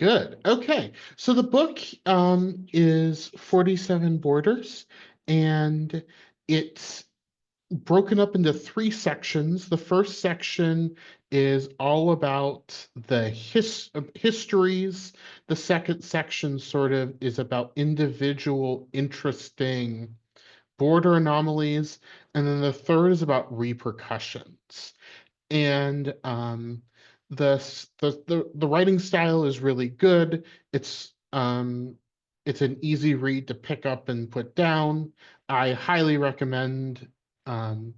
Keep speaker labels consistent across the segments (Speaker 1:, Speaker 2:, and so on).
Speaker 1: Good. Okay. So the book is 47 borders, and it's broken up into three sections. The first section is all about the histories. The second section sort of is about individual interesting border anomalies, and then the third is about repercussions. And the writing style is really good. It's an easy read to pick up and put down. I highly recommend, um,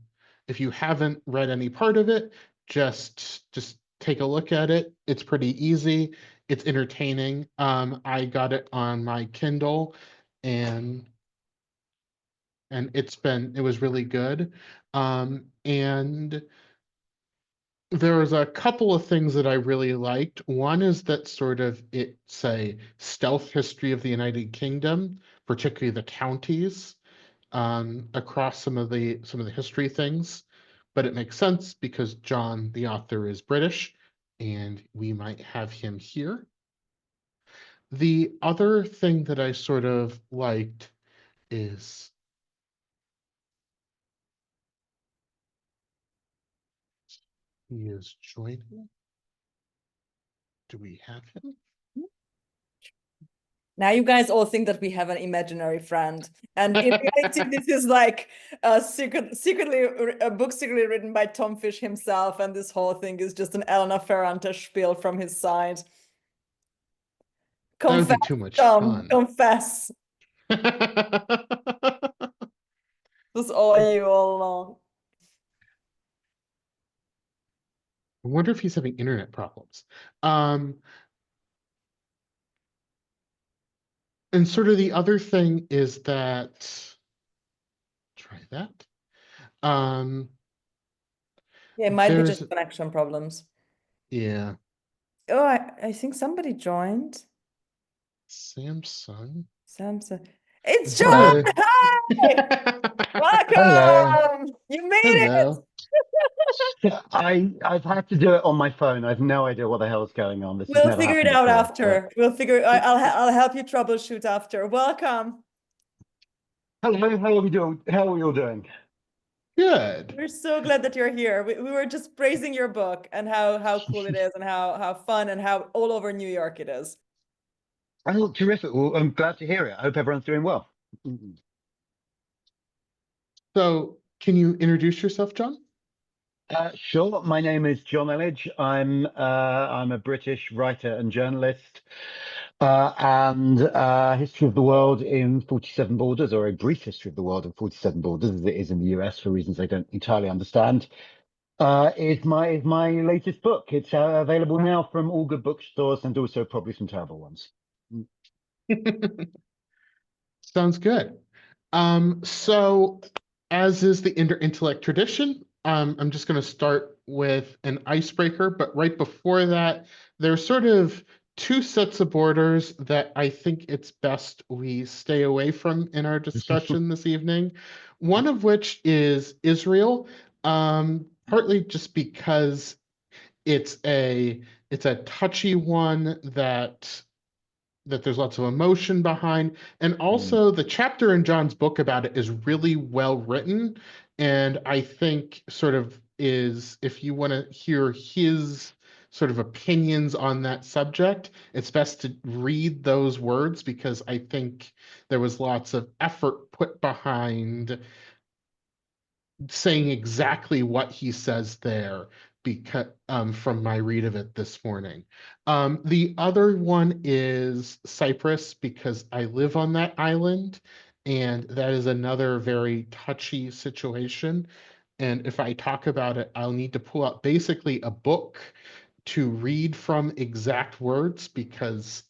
Speaker 1: if you haven't read any part of it, just take a look at it. It's pretty easy. It's entertaining. I got it on my Kindle, and it was really good. And there's a couple of things that I really liked. One is that it's a stealth history of the United Kingdom, particularly the counties, across some of the history things. But it makes sense because John, the author, is British, and we might have him here. The other thing that I sort of liked is he is joining. Do we have him?
Speaker 2: Now you guys all think that we have an imaginary friend, and in reality, this is like secretly a book secretly written by Tom Fish himself, and this whole thing is just an Elena Ferrante spiel from his side.
Speaker 1: That would
Speaker 2: Confess,
Speaker 1: be too much
Speaker 2: Tom,
Speaker 1: fun.
Speaker 2: confess. This was all you all along.
Speaker 1: I wonder if he's having internet problems. Um, and sort of the other thing is that, try that. Um,
Speaker 2: Yeah, it might be
Speaker 1: there's,
Speaker 2: just connection problems.
Speaker 1: yeah,
Speaker 2: Oh, I think somebody joined.
Speaker 1: Samsung.
Speaker 2: Samson. It's John!
Speaker 3: Hello.
Speaker 2: Hi!
Speaker 3: Hello.
Speaker 2: Welcome! You made it!
Speaker 1: Hello.
Speaker 3: I've had to do it on my phone. I've no idea what the hell's going on. This has
Speaker 2: We'll
Speaker 3: never
Speaker 2: figure it
Speaker 3: happened
Speaker 2: out
Speaker 3: before. But
Speaker 2: after. I'll help you troubleshoot after. Welcome.
Speaker 3: hello, how are we doing? How are we all doing?
Speaker 1: Good.
Speaker 2: We're so glad that you're here. We were just praising your book and how cool it is and how fun and how all over New York it is.
Speaker 3: Oh, terrific. Well, I'm glad to hear it. I hope everyone's doing well.
Speaker 1: So, can you introduce yourself, John?
Speaker 3: Sure. My name is Jonn Elledge. I'm a British writer and journalist, and history of the world in 47 borders, or a brief history of the world in 47 borders, as it is in the US for reasons I don't entirely understand. Is my latest book. It's available now from all good bookstores and also probably some terrible ones.
Speaker 1: Sounds good. So as is the intellect tradition, I'm just going to start with an icebreaker, but right before that, there's sort of two sets of borders that I think it's best we stay away from in our discussion this evening. One of which is Israel, partly just because it's a touchy one that there's lots of emotion behind. And also, the chapter in John's book about it is really well written. And I think sort of is, if you want to hear his sort of opinions on that subject, it's best to read those words because I think there was lots of effort put behind saying exactly what he says there because from my read of it this morning. The other one is Cyprus because I live on that island, and that is another very touchy situation. And if I talk about it, I'll need to pull out basically a book to read from exact words because,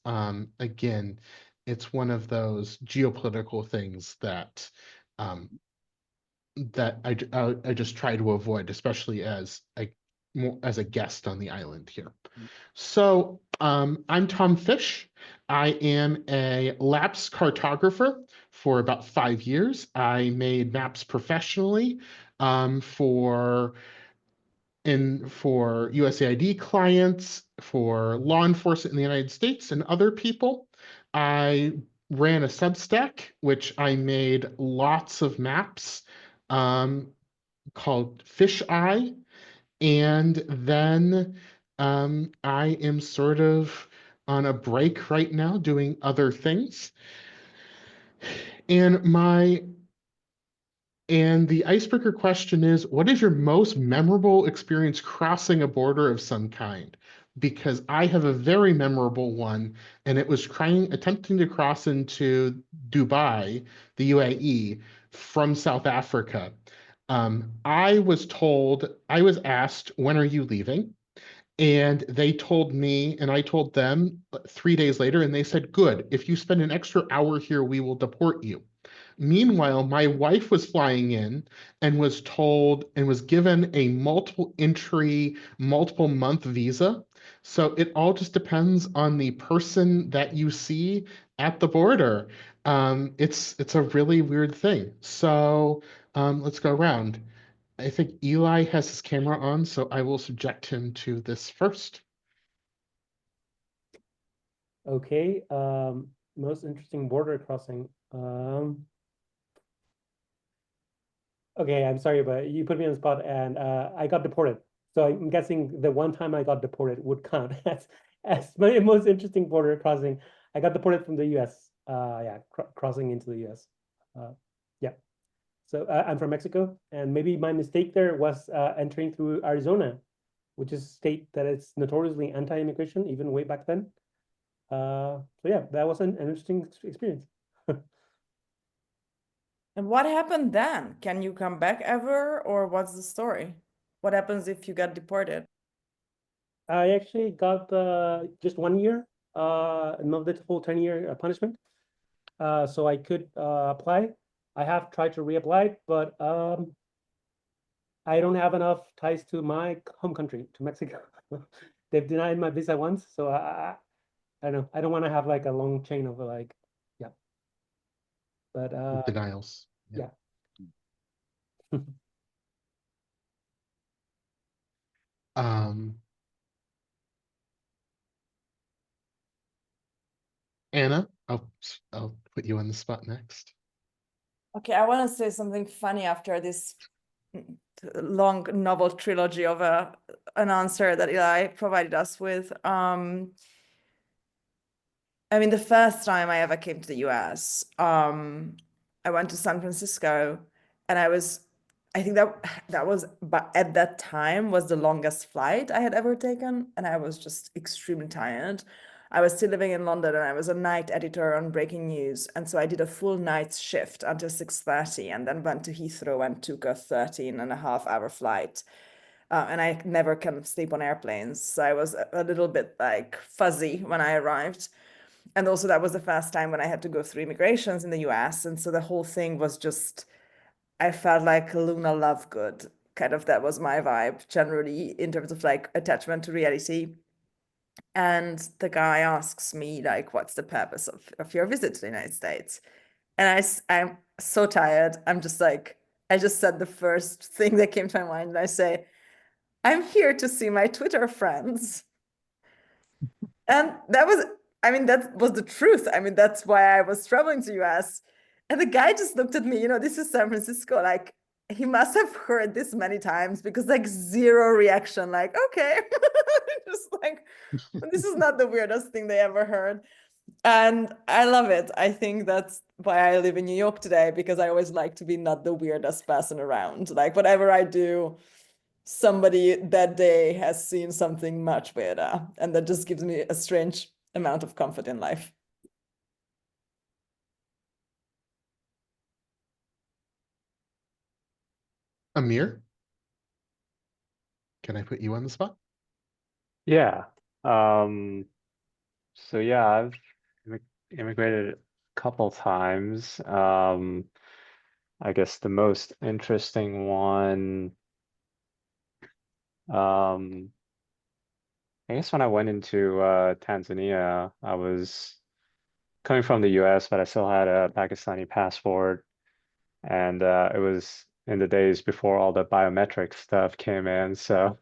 Speaker 1: again, it's one of those geopolitical things um, that I just try to avoid, especially as a guest on the island here. So I'm Tom Fish. I am a lapsed cartographer for about 5 years. I made maps professionally for for USAID clients, for law enforcement in the United States and other people. I ran a Substack, which I made lots of maps called Fish Eye. And then I am sort of on a break right now doing other things. And the icebreaker question is, what is your most memorable experience crossing a border of some kind? Because I have a very memorable one, and it was attempting to cross into Dubai, the UAE, from South Africa. I was asked, when are you leaving? And they told me, and I told them 3 days later, and they said, good, if you spend an extra hour here, we will deport you. Meanwhile, my wife was flying in and was given a multiple entry, multiple month visa. So it all just depends on the person that you see at the border. It's a really weird thing. So let's go around. I think Eli has his camera on, so I will subject him to this first.
Speaker 4: Okay, most interesting border crossing. Okay, I'm sorry, but you put me on the spot and I got deported. So I'm guessing the one time I got deported would count as my most interesting border crossing. I got deported from the US. Yeah, crossing into the US. Yeah. So I'm from Mexico, and maybe my mistake there was entering through Arizona, which is a state that is notoriously anti-immigration, even way back then. So yeah, that was an interesting experience.
Speaker 2: And what happened then? Can you come back ever, or what's the story? What happens if you get deported?
Speaker 4: I actually got just 1 year, not the full 10-year punishment. So I could apply. I have tried to reapply, but I don't have enough ties to my home country, to Mexico. They've denied my visa once, so I don't know. I don't want to have like a long chain of like, yeah. But
Speaker 1: Denials.
Speaker 4: yeah.
Speaker 1: Um, Anna, I'll put you on the spot next.
Speaker 2: Okay, I want to say something funny after this long novel trilogy of an answer that Eli provided us with. I mean, the first time I ever came to the US, I went to San Francisco, and I think that was, but at that time was the longest flight I had ever taken, and I was just extremely tired. I was still living in London, and I was a night editor on Breaking News, and so I did a full night's shift until 6:30, and then went to Heathrow and took a 13.5 hour flight. And I never can sleep on airplanes, so I was a little bit like fuzzy when I arrived. And also that was the first time when I had to go through immigrations in the US. And so the whole thing was just, I felt like Luna Lovegood. Kind of that was my vibe generally in terms of like attachment to reality. And the guy asks me like, what's the purpose of your visit to the United States? And I'm so tired. I'm just like, I just said the first thing that came to my mind. And I say, I'm here to see my Twitter friends. And that was, I mean, that was the truth. I mean, that's why I was traveling to US. And the guy just looked at me, this is San Francisco. Like, he must have heard this many times because like zero reaction, like, okay. Just like, this is not the weirdest thing they ever heard. And I love it. I think that's why I live in New York today, because I always like to be not the weirdest person around. Like, whatever I do, somebody that day has seen something much better, and that just gives me a strange amount of comfort in life.
Speaker 1: Amir, can I put you on the spot?
Speaker 5: Yeah. So yeah, I've immigrated a couple times. I guess the most interesting one, um, I guess when I went into Tanzania, I was coming from the US, but I still had a Pakistani passport, and it was in the days before all the biometric stuff came in. So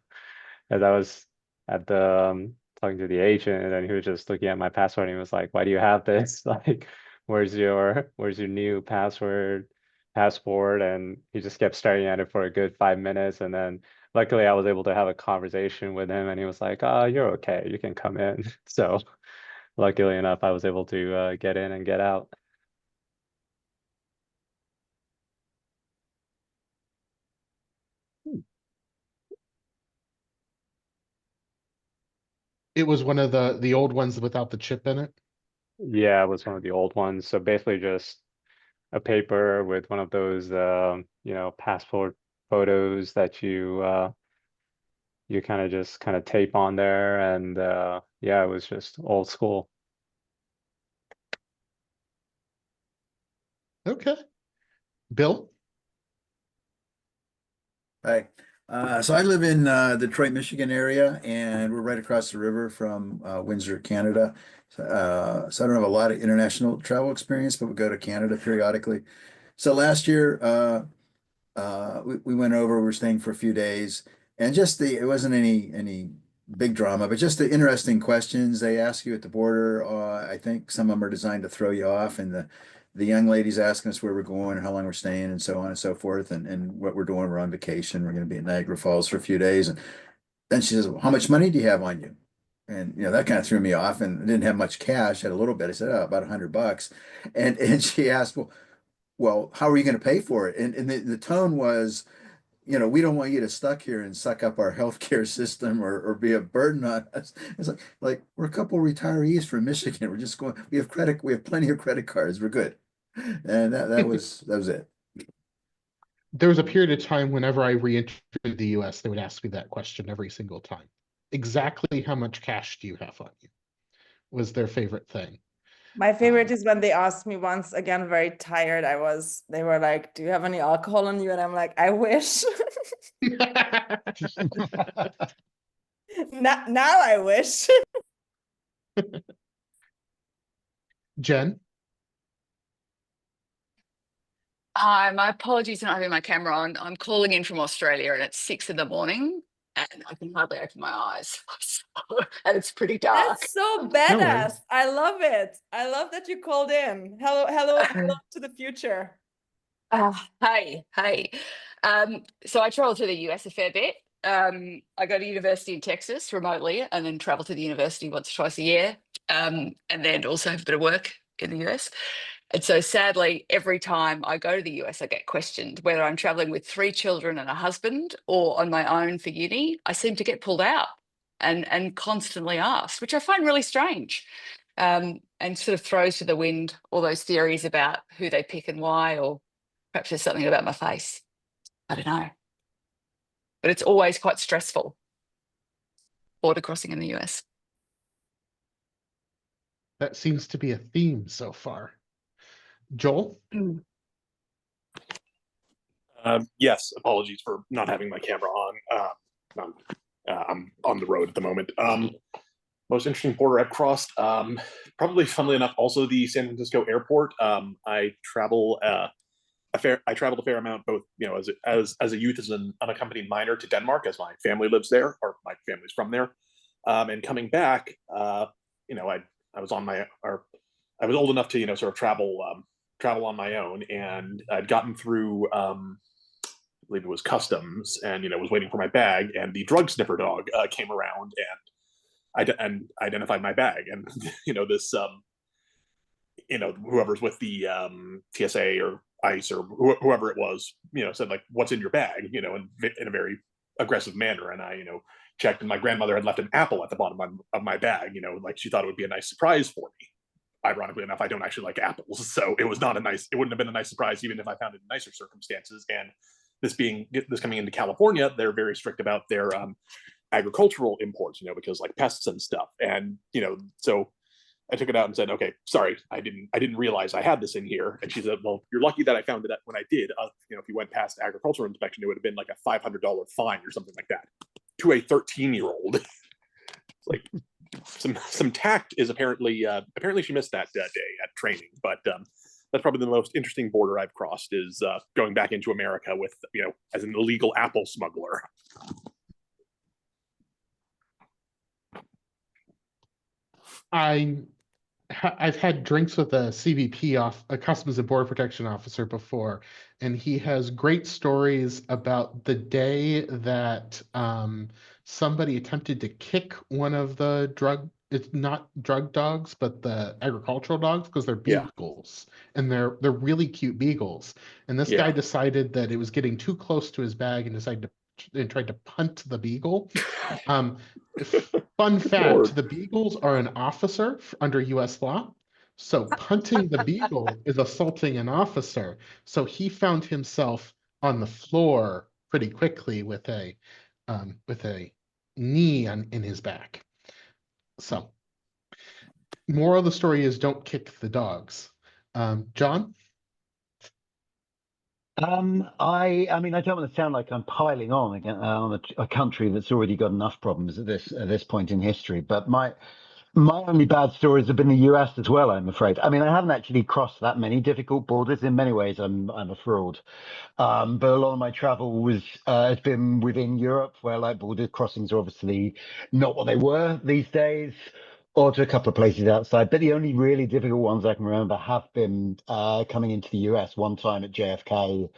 Speaker 5: as I was at the talking to the agent, and then he was just looking at my password and he was like, "Why do you have this? Like, where's your new passport?" And he just kept staring at it for a good 5 minutes, and then luckily I was able to have a conversation with him, and he was like, "Oh, you're okay. You can come in." So luckily enough, I was able to get in and get out.
Speaker 1: It was one of the old ones without the chip in it.
Speaker 5: Yeah, it was one of the old ones. So basically just a paper with one of those passport photos that you kind of just kind of tape on there, and yeah, it was just old school.
Speaker 1: Okay. Bill?
Speaker 6: Hi. So I live in Detroit, Michigan area, and we're right across the river from Windsor, Canada. So I don't have a lot of international travel experience, but we go to Canada periodically. So last year, we went over, we were staying for a few days, and it wasn't any big drama, but just the interesting questions they ask you at the border. I think some of them are designed to throw you off, and the young lady's asking us where we're going and how long we're staying and so on and so forth, and what we're doing. We're on vacation. We're going to be at Niagara Falls for a few days, and then she says, well, "How much money do you have on you?" And that kind of threw me off, and I didn't have much cash. I had a little bit. I said, "Oh, about $100." And she asked, "Well, how are you going to pay for it?" And the tone was, "We don't want you to stuck here and suck up our healthcare system or be a burden on us." It's like we're a couple retirees from Michigan. We're just going, we have plenty of credit cards. We're good. And that was it.
Speaker 1: There was a period of time whenever I re-entered the US, they would ask me that question every single time. Exactly how much cash do you have on you? Was their favorite thing.
Speaker 2: My favorite is when they asked me once, again, very tired. They were like, "Do you have any alcohol on you?" And I'm like, "I wish." Now I wish.
Speaker 1: Jen?
Speaker 7: Hi, my apologies for not having my camera on. I'm calling in from Australia and it's 6 in the morning and I can hardly open my eyes. And it's pretty dark.
Speaker 2: That's so
Speaker 1: No
Speaker 2: badass.
Speaker 1: worries.
Speaker 2: I love it. I love that you called in. Hello to the future.
Speaker 7: Hey. So I travel to the US a fair bit. I go to university in Texas remotely and then travel to the university once or twice a year. And then also have a bit of work in the US. And so sadly, every time I go to the US, I get questioned whether I'm traveling with 3 children and a husband or on my own for uni. I seem to get pulled out and constantly asked, which I find really strange. And sort of throws to the wind all those theories about who they pick and why, or perhaps there's something about my face. I don't know. But it's always quite stressful, border crossing in the US.
Speaker 1: That seems to be a theme so far. Joel?
Speaker 8: Yes, apologies for not having my camera on. I'm on the road at the moment. Most interesting border I've crossed, probably funnily enough, also the San Francisco airport. I traveled a fair amount, both as a youth as an unaccompanied minor to Denmark, as my family lives there, or my family's from there, and coming back, I was I was old enough to sort of travel on my own, and I'd gotten through I believe it was customs, and was waiting for my bag, and the drug sniffer dog came around and identified my bag, and this whoever's with the TSA or ICE or whoever it was, said like, "What's in your bag?" In a very aggressive manner, and I checked, and my grandmother had left an apple at the bottom of my bag, like she thought it would be a nice surprise for me. Ironically enough, I don't actually like apples, so it wouldn't have been a nice surprise even if I found it in nicer circumstances. And this coming into California, they're very strict about their agricultural imports, because like pests and stuff. And so I took it out and said, "Okay, sorry, I didn't realize I had this in here." And she said, "Well, you're lucky that I found it when I did. If you went past agricultural inspection, it would have been like a $500 fine or something like that to a 13-year-old." It's like some tact is apparently she missed that day at training, but that's probably the most interesting border I've crossed, is going back into America with as an illegal apple smuggler.
Speaker 1: I've had drinks with a CBP a Customs and Border Protection officer before, and he has great stories about the day that somebody attempted to kick one of the it's not drug dogs, but the agricultural dogs, because they're
Speaker 8: Yeah.
Speaker 1: beagles, and they're really cute beagles. And this guy
Speaker 8: Yeah.
Speaker 1: decided that it was getting too close to his bag and tried to punt the beagle. Um, Fun fact,
Speaker 8: Lord.
Speaker 1: the Beagles are an officer under US law. So punting the Beagle is assaulting an officer. So he found himself on the floor pretty quickly with a knee in his back. So moral of the story is don't kick the dogs. John?
Speaker 3: I mean, I don't want to sound like I'm piling on again on a country that's already got enough problems at this point in history, but my only bad stories have been the US as well, I'm afraid. I mean, I haven't actually crossed that many difficult borders. In many ways, I'm a fraud. But a lot of my travel has been within Europe, where like border crossings are obviously not what they were these days, or to a couple of places outside. But the only really difficult ones I can remember have been coming into the US one time at JFK.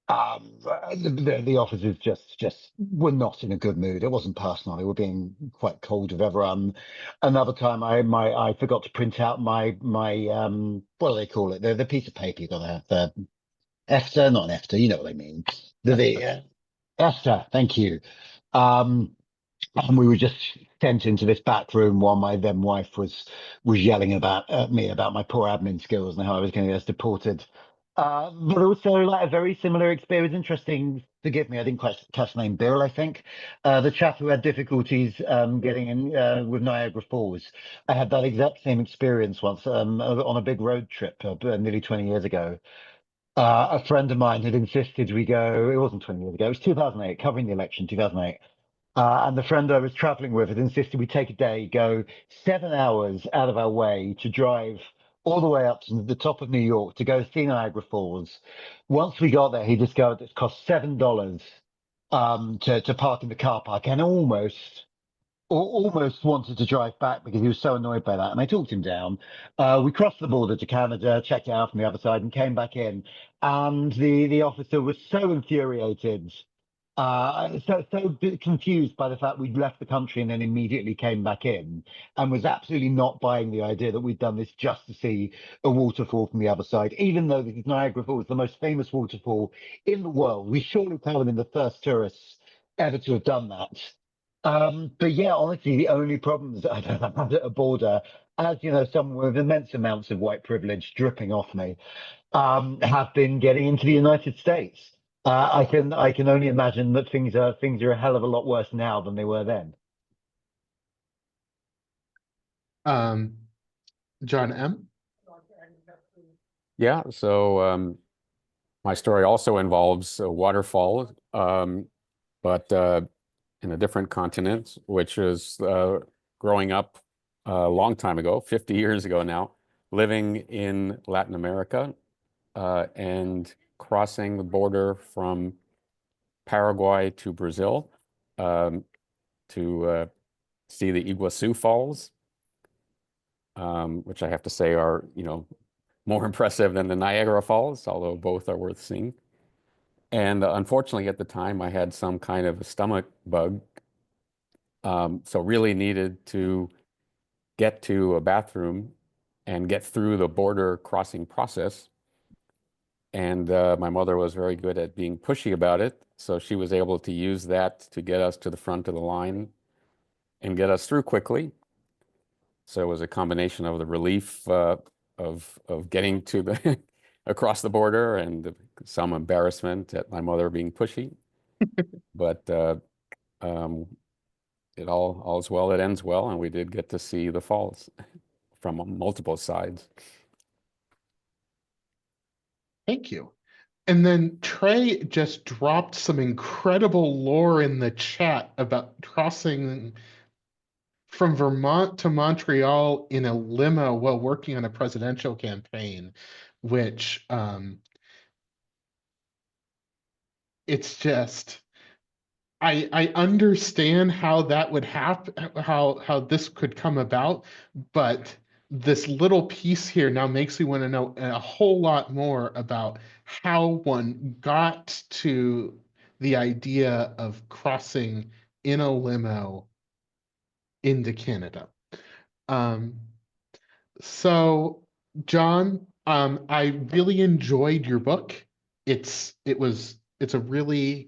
Speaker 3: The officers just were not in a good mood. It wasn't personal. They were being quite cold with everyone. Another time, I forgot to print out my what do they call it? The piece of paper you got there, the EFTA, not an EFTA. You know what I mean? The EFTA. Thank you. Um, and we were just sent into this back room while my then wife was yelling at me about my poor admin skills and how I was going to get us deported. But also like a very similar experience. Interesting. Forgive me, I didn't quite catch the name. Bill, I think, the chap who had difficulties getting in with Niagara Falls. I had that exact same experience once on a big road trip nearly 20 years ago. A friend of mine had insisted we go. It wasn't 20 years ago. It was 2008, covering the election, 2008. And the friend I was traveling with had insisted we take a day, go 7 hours out of our way to drive all the way up to the top of New York to go see Niagara Falls. Once we got there, he discovered it cost $7 to park in the car park, and almost wanted to drive back because he was so annoyed by that. And I talked him down. We crossed the border to Canada, checked it out from the other side, and came back in. And the officer was so infuriated, confused by the fact we'd left the country and then immediately came back in, and was absolutely not buying the idea that we'd done this just to see a waterfall from the other side. Even though the Niagara Falls is the most famous waterfall in the world, we surely could have been the first tourists ever to have done that. But yeah, honestly, the only problems that I've ever had at a border, as you know, someone with immense amounts of white privilege dripping off me, have been getting into the United States. I can only imagine that things are a hell of a lot worse now than they were then.
Speaker 1: John M.
Speaker 9: Yeah, so my story also involves a waterfall, but in a different continent, which is growing up a long time ago, 50 years ago now, living in Latin America and crossing the border from Paraguay to Brazil to see the Iguazu Falls, which I have to say are, more impressive than the Niagara Falls, although both are worth seeing. And unfortunately, at the time, I had some kind of a stomach bug, so really needed to get to a bathroom and get through the border crossing process. And my mother was very good at being pushy about it, so she was able to use that to get us to the front of the line and get us through quickly. So it was a combination of the relief of getting to the across the border and some embarrassment at my mother being pushy. But it all's well that ends well, and we did get to see the falls from multiple sides.
Speaker 1: Thank you. And then Trey just dropped some incredible lore in the chat about crossing from Vermont to Montreal in a limo while working on a presidential campaign, which it's just I understand how that would happen, how this could come about, but this little piece here now makes me want to know a whole lot more about how one got to the idea of crossing in a limo into Canada. Um, so, John, I really enjoyed your book. It's a really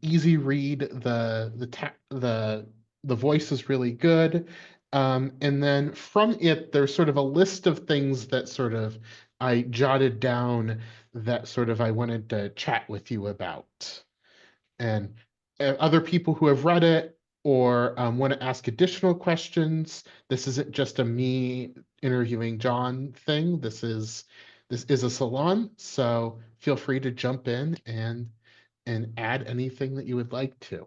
Speaker 1: easy read. The voice is really good. And then from it, there's sort of a list of things that sort of I jotted down that sort of I wanted to chat with you about. And other people who have read it or want to ask additional questions, this isn't just a me interviewing John thing. This is a salon, so feel free to jump in and add anything that you would like to.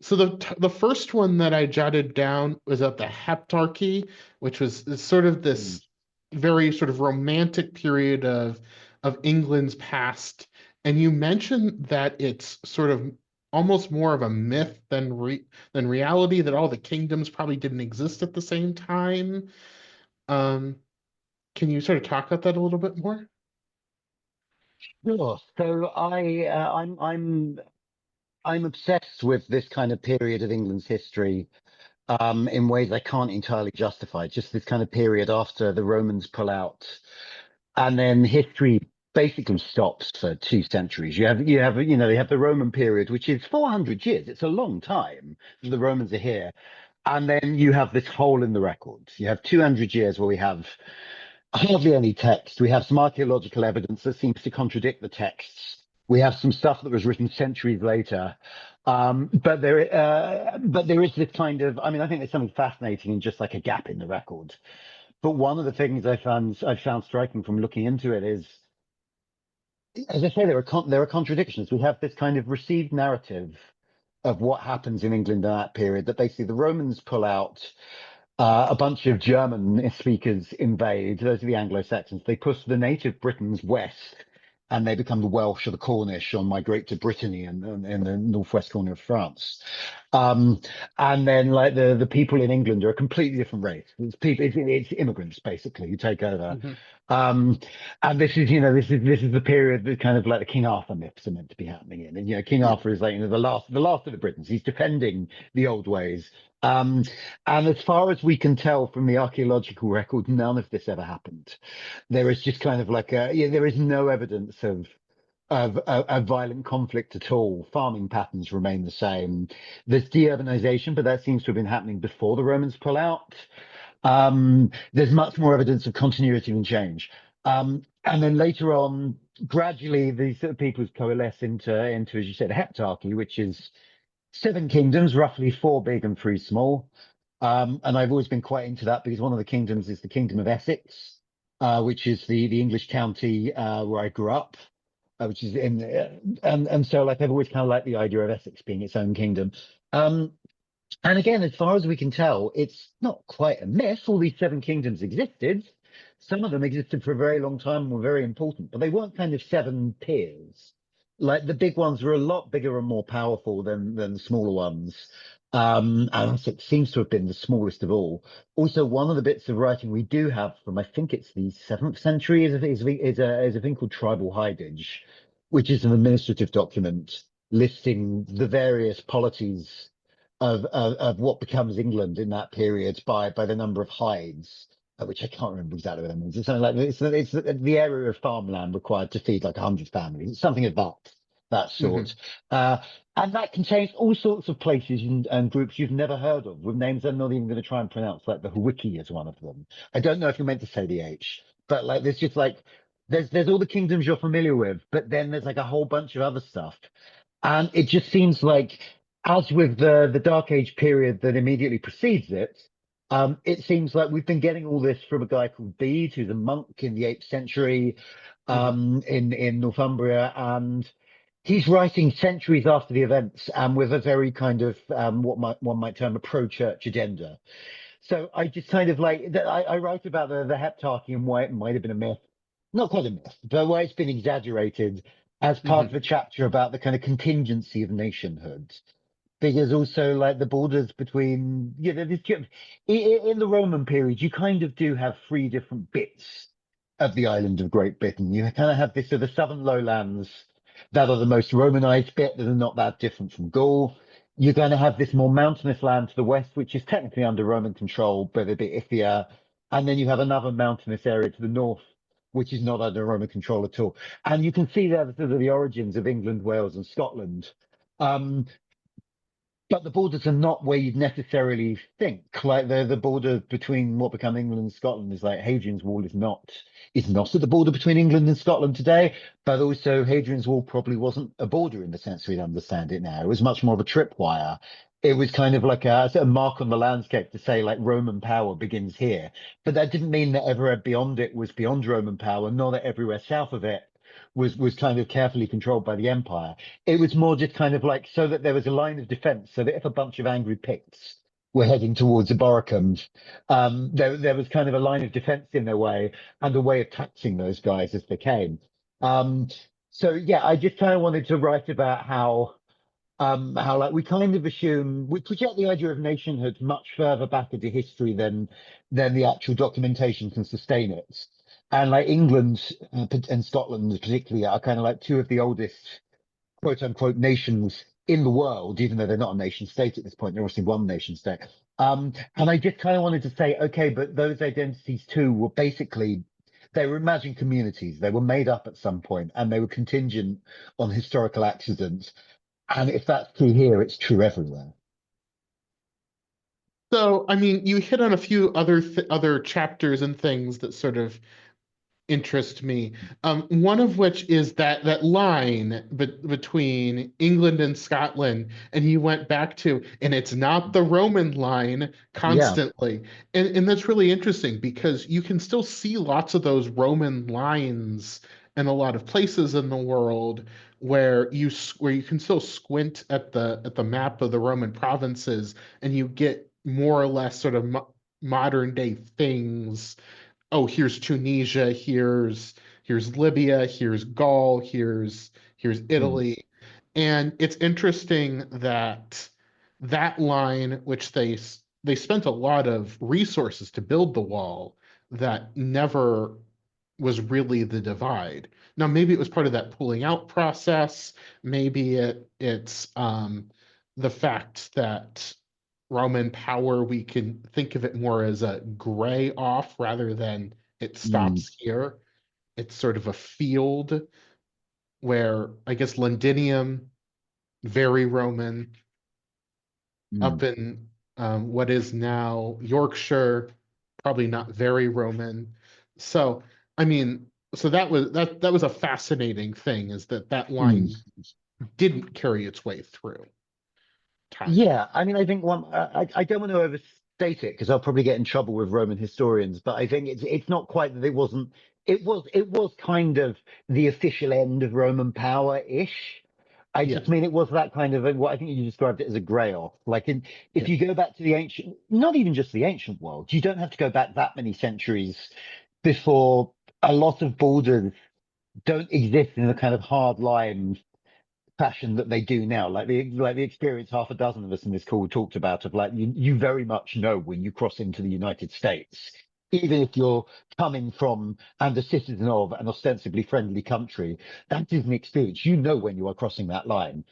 Speaker 1: So the first one that I jotted down was about the Heptarchy, which was sort of this very sort of romantic period of England's past. And you mentioned that it's sort of almost more of a myth than reality, that all the kingdoms probably didn't exist at the same time. Um, can you sort of talk about that a little bit more?
Speaker 3: Sure. So I'm obsessed with this kind of period of England's history, in ways I can't entirely justify. Just this kind of period after the Romans pull out, and then history basically stops for 2 centuries. You have the Roman period, which is 400 years. It's a long time. The Romans are here, and then you have this hole in the records. You have 200 years where we have hardly any text. We have some archaeological evidence that seems to contradict the texts. We have some stuff that was written centuries later. But there is this kind of, I mean, I think there's something fascinating in just like a gap in the record. But one of the things I found striking from looking into it is, as I say, there are contradictions. We have this kind of received narrative of what happens in England in that period, that basically the Romans pull out, a bunch of German speakers invade. Those are the Anglo-Saxons. They push the native Britons west, and they become the Welsh or the Cornish, or migrate to Brittany and in the northwest corner of France. And then like the people in England are a completely different race. It's immigrants basically who take over.
Speaker 1: Mhm.
Speaker 3: And this is the period that kind of like the King Arthur myths are meant to be happening in. And King Arthur is like the last of the Britons. He's defending the old ways. And as far as we can tell from the archaeological record, none of this ever happened. There is just kind of like there is no evidence of violent conflict at all. Farming patterns remain the same. There's de-urbanization, but that seems to have been happening before the Romans pull out. There's much more evidence of continuity and change. And then later on, gradually, these sort of peoples coalesce into, as you said, a heptarchy, which is 7 kingdoms, roughly 4 big and 3 small. And I've always been quite into that because one of the kingdoms is the Kingdom of Essex, which is the English county where I grew up, which is and so like I've always kind of liked the idea of Essex being its own kingdom. Um, and again, as far as we can tell, it's not quite a myth. All these 7 kingdoms existed. Some of them existed for a very long time and were very important, but they weren't kind of 7 peers. Like the big ones were a lot bigger and more powerful than the smaller ones. And it seems to have been the smallest of all. Also, one of the bits of writing we do have from, I think it's the 7th century, is a thing called tribal hidage, which is an administrative document listing the various polities of what becomes England in that period by the number of hides, which I can't remember exactly what that means. It's something like it's the area of farmland required to feed like 100 families. It's something of that sort. And that contains all sorts of places and groups you've never heard of, with names I'm not even going to try and pronounce, like the Hawiki is one of them. I don't know if you're meant to say the H, but like there's just like there's all the kingdoms you're familiar with, but then there's like a whole bunch of other stuff. And it just seems like, as with the Dark Age period that immediately precedes it, it seems like we've been getting all this from a guy called Bede, who's a monk in the 8th century, in Northumbria, and he's writing centuries after the events, and with a very kind of one might term a pro-church agenda. So I just kind of like I write about the heptarchy and why it might have been a myth, not quite a myth, but why it's been exaggerated as part of a chapter about the kind of contingency of nationhood. because also like the borders between, in the Roman period, you kind of do have three different bits of the island of Great Britain. You kind of have this, so the southern lowlands that are the most Romanized bit that are not that different from Gaul. You're going to have this more mountainous land to the west, which is technically under Roman control, but a bit iffier. And then you have another mountainous area to the north, which is not under Roman control at all. And you can see there sort of the origins of England, Wales, and Scotland. Um, but the borders are not where you'd necessarily think. Like the border between what become England and Scotland is like Hadrian's Wall is not at the border between England and Scotland today, but also Hadrian's Wall probably wasn't a border in the sense we'd understand it now. It was much more of a tripwire. It was kind of like a sort of mark on the landscape to say like Roman power begins here. But that didn't mean that everywhere beyond it was beyond Roman power, nor that everywhere south of it was kind of carefully controlled by the empire. It was more just kind of like so that there was a line of defense, so that if a bunch of angry Picts were heading towards Aboracum, there was kind of a line of defense in their way and a way of taxing those guys as they came. So yeah, I just kind of wanted to write about how like we kind of assume we project the idea of nationhood much further back into history than the actual documentation can sustain it. And like England and Scotland particularly are kind of like two of the oldest quote unquote nations in the world, even though they're not a nation state at this point, they're obviously one nation state. And I just kind of wanted to say, okay, but those identities too were basically they were imagined communities. They were made up at some point and they were contingent on historical accidents. And if that's true here, it's true everywhere.
Speaker 1: So, I mean, you hit on a few other chapters and things that sort of interest me. One of which is that line between England and Scotland, and you went back to, and it's not the Roman line constantly. And that's really interesting because you can still see lots of those Roman lines in a lot of places in the world where you can still squint at the map of the Roman provinces and you get more or less sort of modern day things. Oh, here's Tunisia, here's Libya, here's Gaul, here's Italy. And it's interesting that that line, which they spent a lot of resources to build the wall, that never was really the divide. Now, maybe it was part of that pulling out process. Maybe it's the fact that Roman power, we can think of it more as a gray off rather than it stops here. It's sort of a field where I guess Londinium, very Roman, up in what is now Yorkshire, probably not very Roman. So, I mean, so that was a fascinating thing, is that line didn't carry its way through time.
Speaker 3: Yeah, I mean, I think I don't want to overstate it because I'll probably get in trouble with Roman historians, but I think it's not quite that it wasn't. It was kind of the official end of Roman power-ish. I just mean it was that kind of what I think you described it as a grey off. Like if you go back to the ancient, not even just the ancient world, you don't have to go back that many centuries before a lot of borders don't exist in the kind of hard line fashion that they do now. Like the experience half a dozen of us in this call talked about of like you very much know when you cross into the United States, even if you're coming from and a citizen of an ostensibly friendly country, that is an experience. You know when you are crossing that line.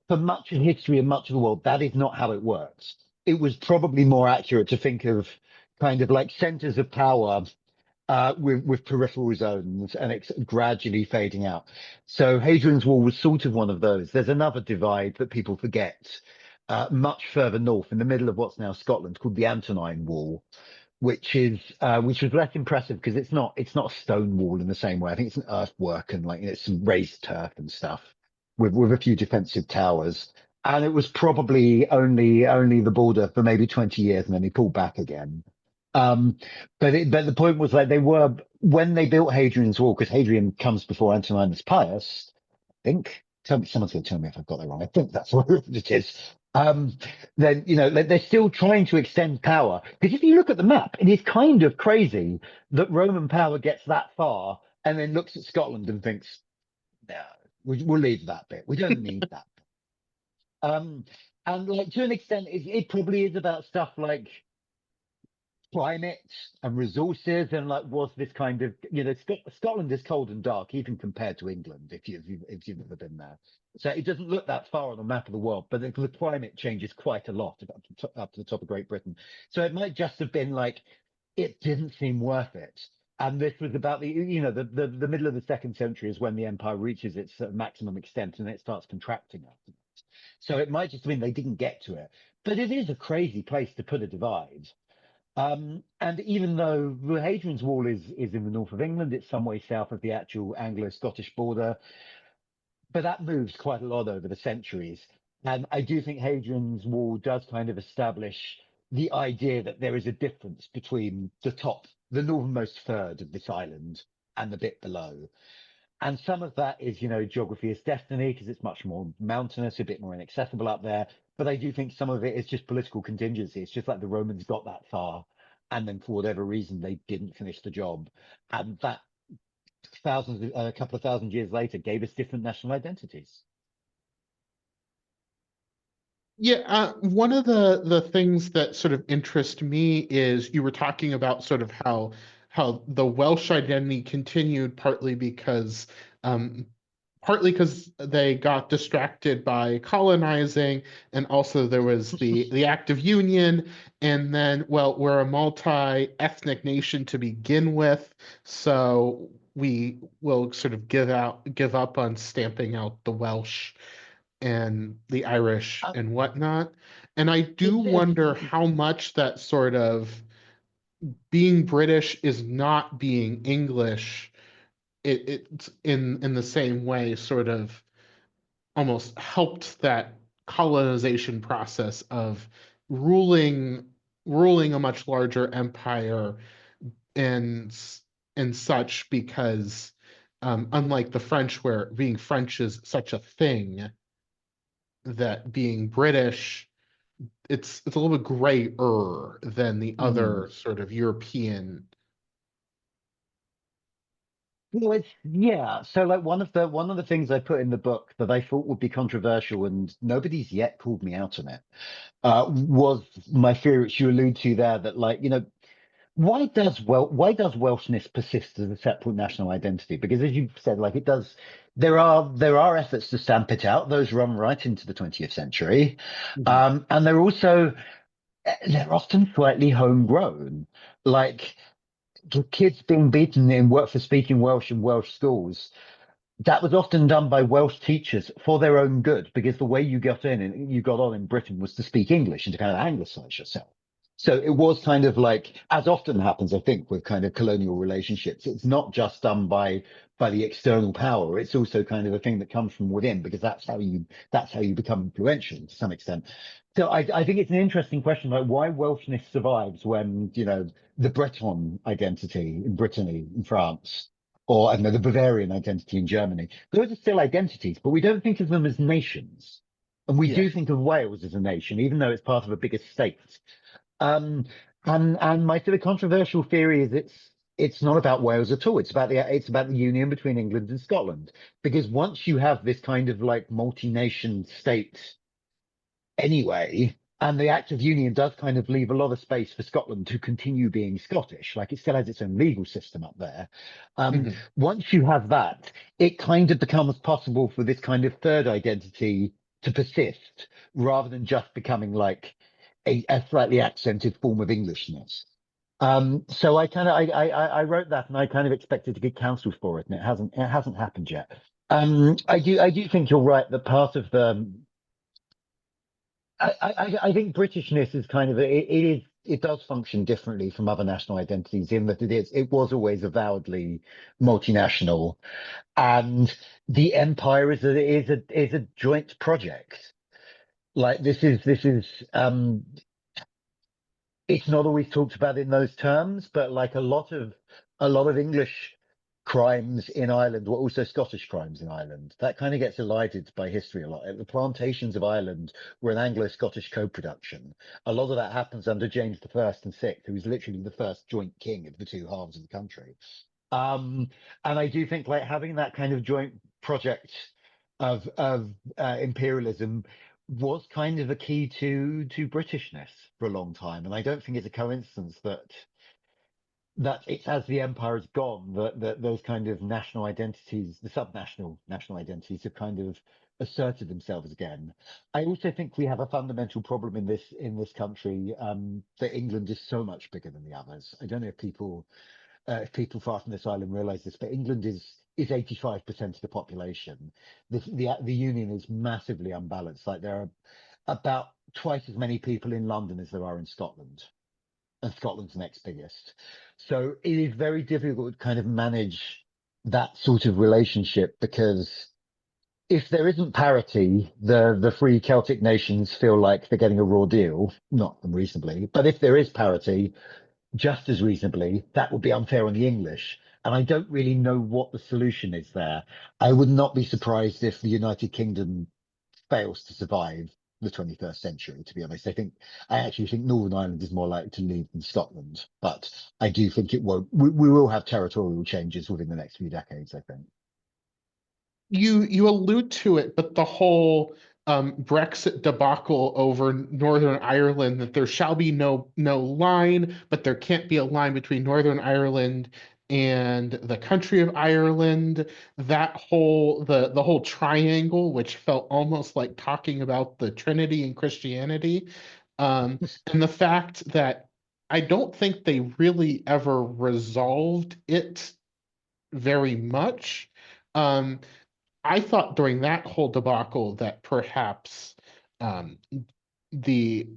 Speaker 3: For much of history and much of the world, that is not how it works. It was probably more accurate to think of kind of like centers of power with peripheral zones, and it's gradually fading out. So Hadrian's Wall was sort of one of those. There's another divide that people forget much further north in the middle of what's now Scotland called the Antonine Wall, which was less impressive because it's not a stone wall in the same way. I think it's an earthwork and like it's some raised turf and stuff with a few defensive towers. And it was probably only the border for maybe 20 years, and then they pulled back again. But the point was like when they built Hadrian's Wall, because Hadrian comes before Antoninus Pius, I think. Someone's going to tell me if I've got that wrong. I think that's what it is. Then they're still trying to extend power, because if you look at the map, it is kind of crazy that Roman power gets that far and then looks at Scotland and thinks, no, we'll leave that bit. We don't need that. And like to an extent, it probably is about stuff like climate and resources, and like was this kind of, Scotland is cold and dark even compared to England if you've ever been there. So it doesn't look that far on the map of the world, but the climate changes quite a lot up to the top of Great Britain. So it might just have been like it didn't seem worth it. And this was about the middle of the second century is when the empire reaches its maximum extent and it starts contracting after. So it might just mean they didn't get to it. But it is a crazy place to put a divide. And even though the Hadrian's Wall is in the north of England, it's some way south of the actual Anglo-Scottish border, but that moves quite a lot over the centuries. And I do think Hadrian's Wall does kind of establish the idea that there is a difference between the northernmost third of this island and the bit below. And some of that is, geography is destiny because it's much more mountainous, a bit more inaccessible up there. But I do think some of it is just political contingency. It's just like the Romans got that far, and then for whatever reason they didn't finish the job, and that a couple of thousand years later gave us different national identities.
Speaker 1: Yeah, one of the things that sort of interest me is you were talking about sort of how the Welsh identity continued partly because they got distracted by colonizing, and also there was the Act of Union, and then, well, we're a multi-ethnic nation to begin with, so we will sort of give up on stamping out the Welsh and the Irish and whatnot. And I do wonder how much that sort of being British is not being English, it's in the same way sort of almost helped that colonization process of ruling a much larger empire and and such, because unlike the French, where being French is such a thing, that being British, it's a little bit grayer than the other sort of European.
Speaker 3: Well, yeah. So like one of the things I put in the book that I thought would be controversial, and nobody's yet called me out on it, was my fear, which you allude to there, that like, why does Welshness persist as a separate national identity? Because as you said, like it does, there are efforts to stamp it out. Those run right into the 20th century, and they're often slightly homegrown. Like the kids being beaten in work for speaking Welsh in Welsh schools, that was often done by Welsh teachers for their own good, because the way you got on in Britain was to speak English and to kind of anglicize yourself. So it was kind of like, as often happens, I think, with kind of colonial relationships, it's not just done by the external power. It's also kind of a thing that comes from within, because that's how you become influential to some extent. So I think it's an interesting question, like why Welshness survives when, the Breton identity in Brittany, in France, or I don't know, the Bavarian identity in Germany. Those are still identities, but we don't think of them as nations. And we do think of Wales as a nation, even though it's part of a bigger state. Um, and my sort of controversial theory is it's not about Wales at all. It's about the union between England and Scotland. Because once you have this kind of like multi-nation state anyway, and the Act of Union does kind of leave a lot of space for Scotland to continue being Scottish. Like it still has its own legal system up there. Once you have that, it kind of becomes possible for this kind of third identity to persist rather than just becoming like a slightly accented form of Englishness. So I wrote that and I kind of expected to get cancelled for it, and it hasn't happened yet. I do think you're right that part of the I think Britishness is kind of it does function differently from other national identities in that it was always avowedly multinational, and the empire is a joint project. Like it's not always talked about in those terms, but like a lot of English crimes in Ireland were also Scottish crimes in Ireland. That kind of gets elided by history a lot. The plantations of Ireland were an Anglo-Scottish co-production. A lot of that happens under James I and VI, who was literally the first joint king of the two halves of the country. And I do think like having that kind of joint project of imperialism was kind of a key to Britishness for a long time, and I don't think it's a coincidence that it's as the empire has gone that those kind of national identities, the subnational national identities, have kind of asserted themselves again. I also think we have a fundamental problem in this country, that England is so much bigger than the others. I don't know if people far from this island realize this, but England is 85% of the population. The union is massively unbalanced. Like there are about twice as many people in London as there are in Scotland, and Scotland's next biggest. So it is very difficult to kind of manage that sort of relationship, because if there isn't parity, the free Celtic nations feel like they're getting a raw deal, not unreasonably. But if there is parity, just as reasonably, that would be unfair on the English. And I don't really know what the solution is there. I would not be surprised if the United Kingdom fails to survive the 21st century, to be honest. I actually think Northern Ireland is more likely to leave than Scotland, but I do think it won't. We will have territorial changes within the next few decades, I think.
Speaker 1: You allude to it, but the whole Brexit debacle over Northern Ireland, that there shall be no line, but there can't be a line between Northern Ireland and the country of Ireland. That whole the whole triangle, which felt almost like talking about the Trinity and Christianity, and the fact that I don't think they really ever resolved it very much. Um, I thought during that whole debacle that perhaps um, the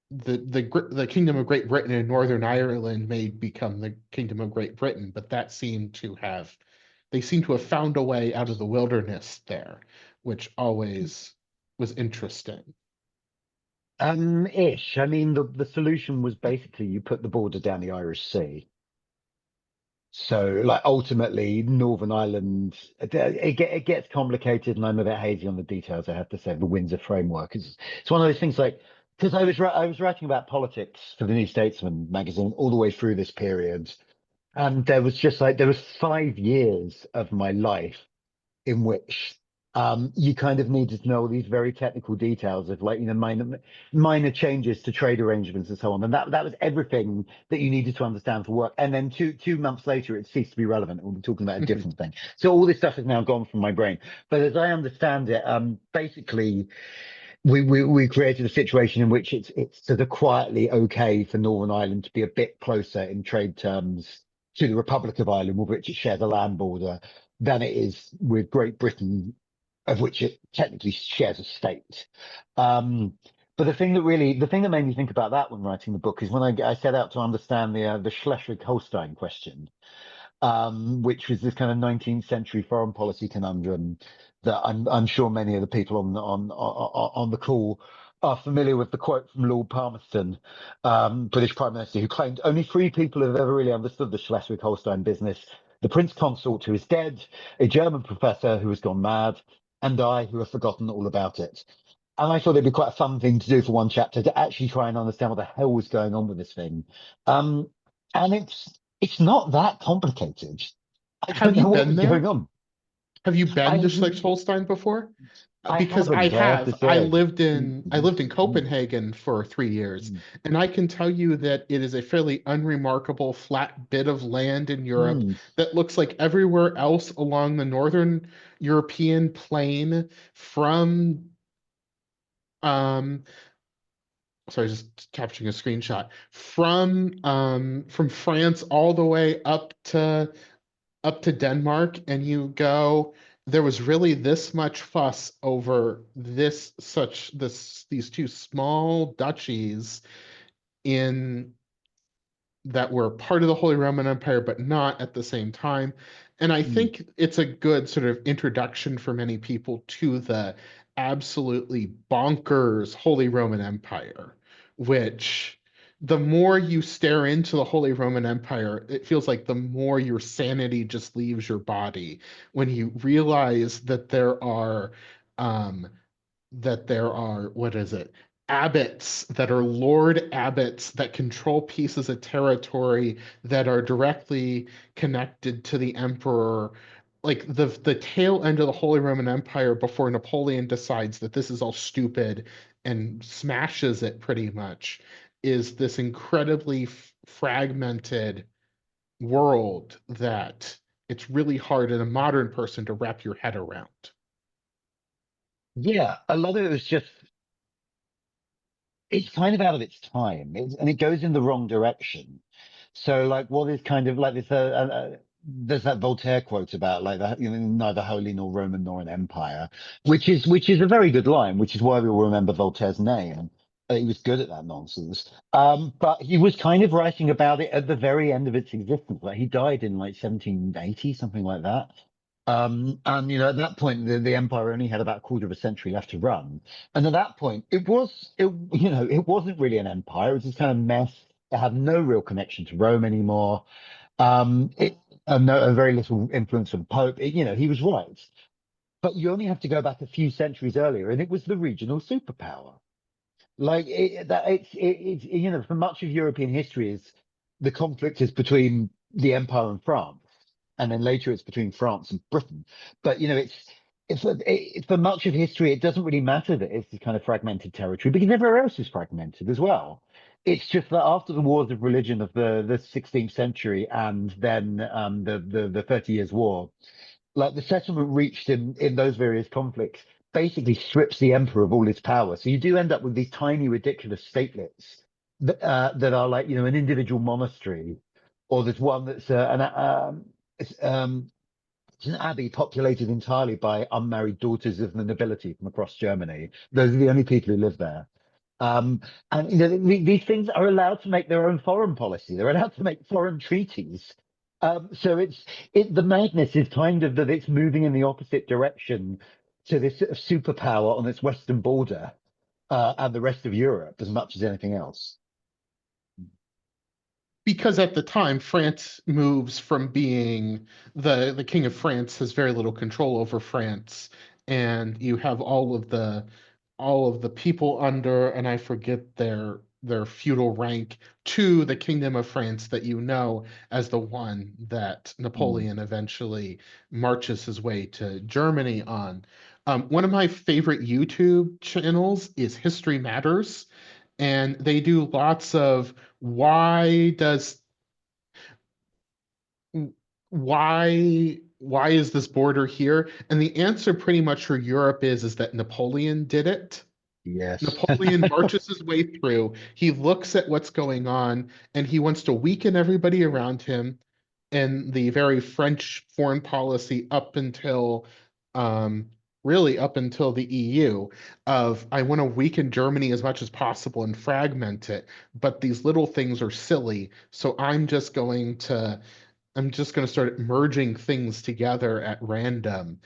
Speaker 1: the Kingdom of Great Britain and Northern Ireland may become the Kingdom of Great Britain, but they seem to have found a way out of the wilderness there, which always was interesting.
Speaker 3: Ish. I mean, the solution was basically you put the border down the Irish Sea. So, like, ultimately, Northern Ireland, it gets complicated, and I'm a bit hazy on the details, I have to say. The Windsor Framework it's one of those things, like, because I was writing about politics for the New Statesman magazine all the way through this period, and there was 5 years of my life in which you kind of needed to know all these very technical details of, like, minor changes to trade arrangements and so on. And that was everything that you needed to understand for work. And then two months later, it ceased to be relevant. We'll be talking about a different thing. So all this stuff has now gone from my brain. But as I understand it, basically, we created a situation in which it's sort of quietly okay for Northern Ireland to be a bit closer in trade terms to the Republic of Ireland, with which it shares a land border, than it is with Great Britain, of which it technically shares a state. But the thing that made me think about that when writing the book is when I set out to understand the Schleswig-Holstein question, which was this kind of 19th century foreign policy conundrum that I'm sure many of the people on the call are familiar with. The quote from Lord Palmerston, British Prime Minister, who claimed only three people have ever really understood the Schleswig-Holstein business: the Prince Consort, who is dead, a German professor who has gone mad, and I, who have forgotten all about it. And I thought it'd be quite a fun thing to do for one chapter, to actually try and understand what the hell was going on with this thing. And it's not that complicated. I
Speaker 1: Have
Speaker 3: don't
Speaker 1: you
Speaker 3: know what
Speaker 1: been
Speaker 3: was
Speaker 1: there?
Speaker 3: going on.
Speaker 1: Have you been to
Speaker 3: I
Speaker 1: Schleswig-Holstein before?
Speaker 3: I
Speaker 1: Because I
Speaker 3: haven't, I have to
Speaker 1: have.
Speaker 3: say.
Speaker 1: I lived in Copenhagen for 3 years, and I can tell you that it is a fairly unremarkable flat bit of land in Europe that looks like everywhere else along the northern European plain from sorry, just capturing a screenshot from France all the way up to Denmark, and you go, there was really this much fuss over these two small duchies in that were part of the Holy Roman Empire, but not at the same time. And I think it's a good sort of introduction for many people to the absolutely bonkers Holy Roman Empire, which the more you stare into the Holy Roman Empire, it feels like the more your sanity just leaves your body when you realize that there are, what is it, abbots that are lord abbots that control pieces of territory that are directly connected to the emperor. like the tail end of the Holy Roman Empire before Napoleon decides that this is all stupid and smashes it pretty much, is this incredibly fragmented world that it's really hard in a modern person to wrap your head around.
Speaker 3: Yeah, a lot of it was just, it's kind of out of its time, and it goes in the wrong direction. So, like, what is kind of like this? There's that Voltaire quote about like neither holy nor Roman nor an empire, which is a very good line, which is why we will remember Voltaire's name. He was good at that nonsense. But he was kind of writing about it at the very end of its existence. Like he died in like 1780, something like that. And at that point, the empire only had about a quarter of a century left to run. And at that point, it wasn't really an empire. It was this kind of mess. It had no real connection to Rome anymore. It no, very little influence from Pope. He was right. But you only have to go back a few centuries earlier, and it was the regional superpower. Like for much of European history, is the conflict is between the empire and France, and then later it's between France and Britain. But it's for much of history, it doesn't really matter that it's this kind of fragmented territory because everywhere else is fragmented as well. It's just that after the wars of religion of the 16th century and then the 30 Years' War, like the settlement reached in those various conflicts basically strips the emperor of all his power. So you do end up with these tiny, ridiculous statelets that are like, an individual monastery, or there's one that's it's an abbey populated entirely by unmarried daughters of the nobility from across Germany. Those are the only people who live there. And these things are allowed to make their own foreign policy. They're allowed to make foreign treaties. So the madness is kind of that it's moving in the opposite direction to this sort of superpower on its western border and the rest of Europe as much as anything else.
Speaker 1: Because at the time, France moves from being the king of France has very little control over France, and you have all of the people under, and I forget their feudal rank, to the kingdom of France that you know as the one that Napoleon eventually marches his way to Germany on. One of my favorite YouTube channels is History Matters, and they do lots of why does why is this border here? And the answer pretty much for Europe is that Napoleon did it.
Speaker 3: Yes.
Speaker 1: Napoleon marches his way through. He looks at what's going on and he wants to weaken everybody around him. And the very French foreign policy up until really up until the EU of I want to weaken Germany as much as possible and fragment it, but these little things are silly, so I'm just going to start merging things together at random.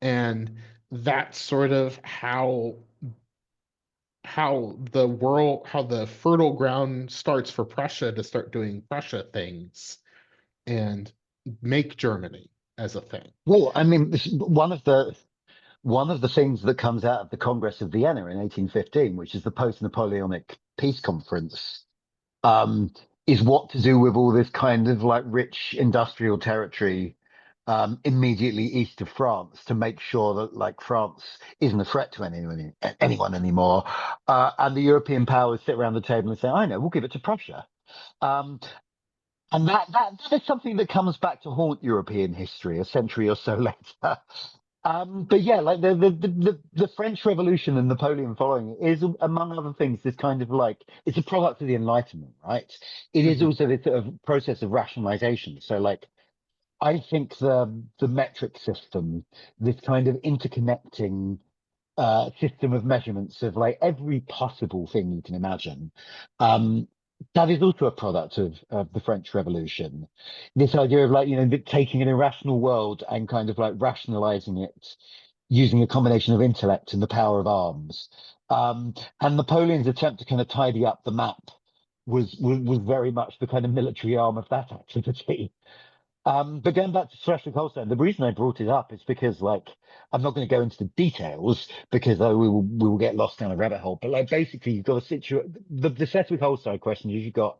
Speaker 1: And that's sort of how the fertile ground starts for Prussia to start doing Prussia things and make Germany as a thing.
Speaker 3: Well, I mean, one of the things that comes out of the Congress of Vienna in 1815, which is the post-Napoleonic peace conference, is what to do with all this kind of like rich industrial territory immediately east of France to make sure that like France isn't a threat to anyone anymore. And the European powers sit around the table and say, I know, we'll give it to Prussia. Um, and that is something that comes back to haunt European history a century or so later. But yeah, like the French Revolution and Napoleon following it is, among other things, this kind of like it's a product of the Enlightenment, right? It is also this sort of process of rationalization. So like I think the metric system, this kind of interconnecting system of measurements of like every possible thing you can imagine. That is also a product of the French Revolution. This idea of like, taking an irrational world and kind of like rationalizing it using a combination of intellect and the power of arms. And Napoleon's attempt to kind of tidy up the map was very much the kind of military arm of that activity. But going back to Schleswig-Holstein, the reason I brought it up is because, like, I'm not going to go into the details because we will get lost down a rabbit hole. But like, basically, you've got a situation. The Schleswig-Holstein question is you've got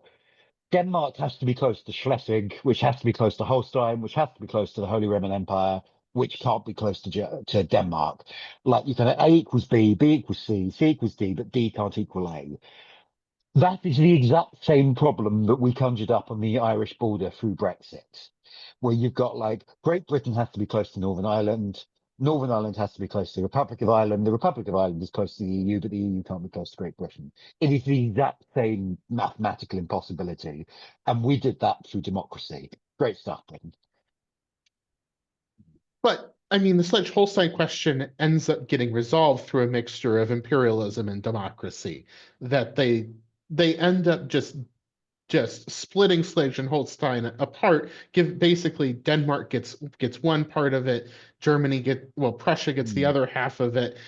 Speaker 3: Denmark has to be close to Schleswig, which has to be close to Holstein, which has to be close to the Holy Roman Empire, which can't be close to Denmark. Like you kind of A equals B, B equals C, C equals D, but D can't equal A. That is the exact same problem that we conjured up on the Irish border through Brexit, where you've got like Great Britain has to be close to Northern Ireland. Northern Ireland has to be close to the Republic of Ireland. The Republic of Ireland is close to the EU, but the EU can't be close to Great Britain. It is the exact same mathematical impossibility. And we did that through democracy. Great stuff, Britain.
Speaker 1: But I mean, the Schleswig-Holstein question ends up getting resolved through a mixture of imperialism and democracy. That they end up just splitting Schleswig-Holstein apart. Basically Denmark gets one part of it, Prussia gets the other half of it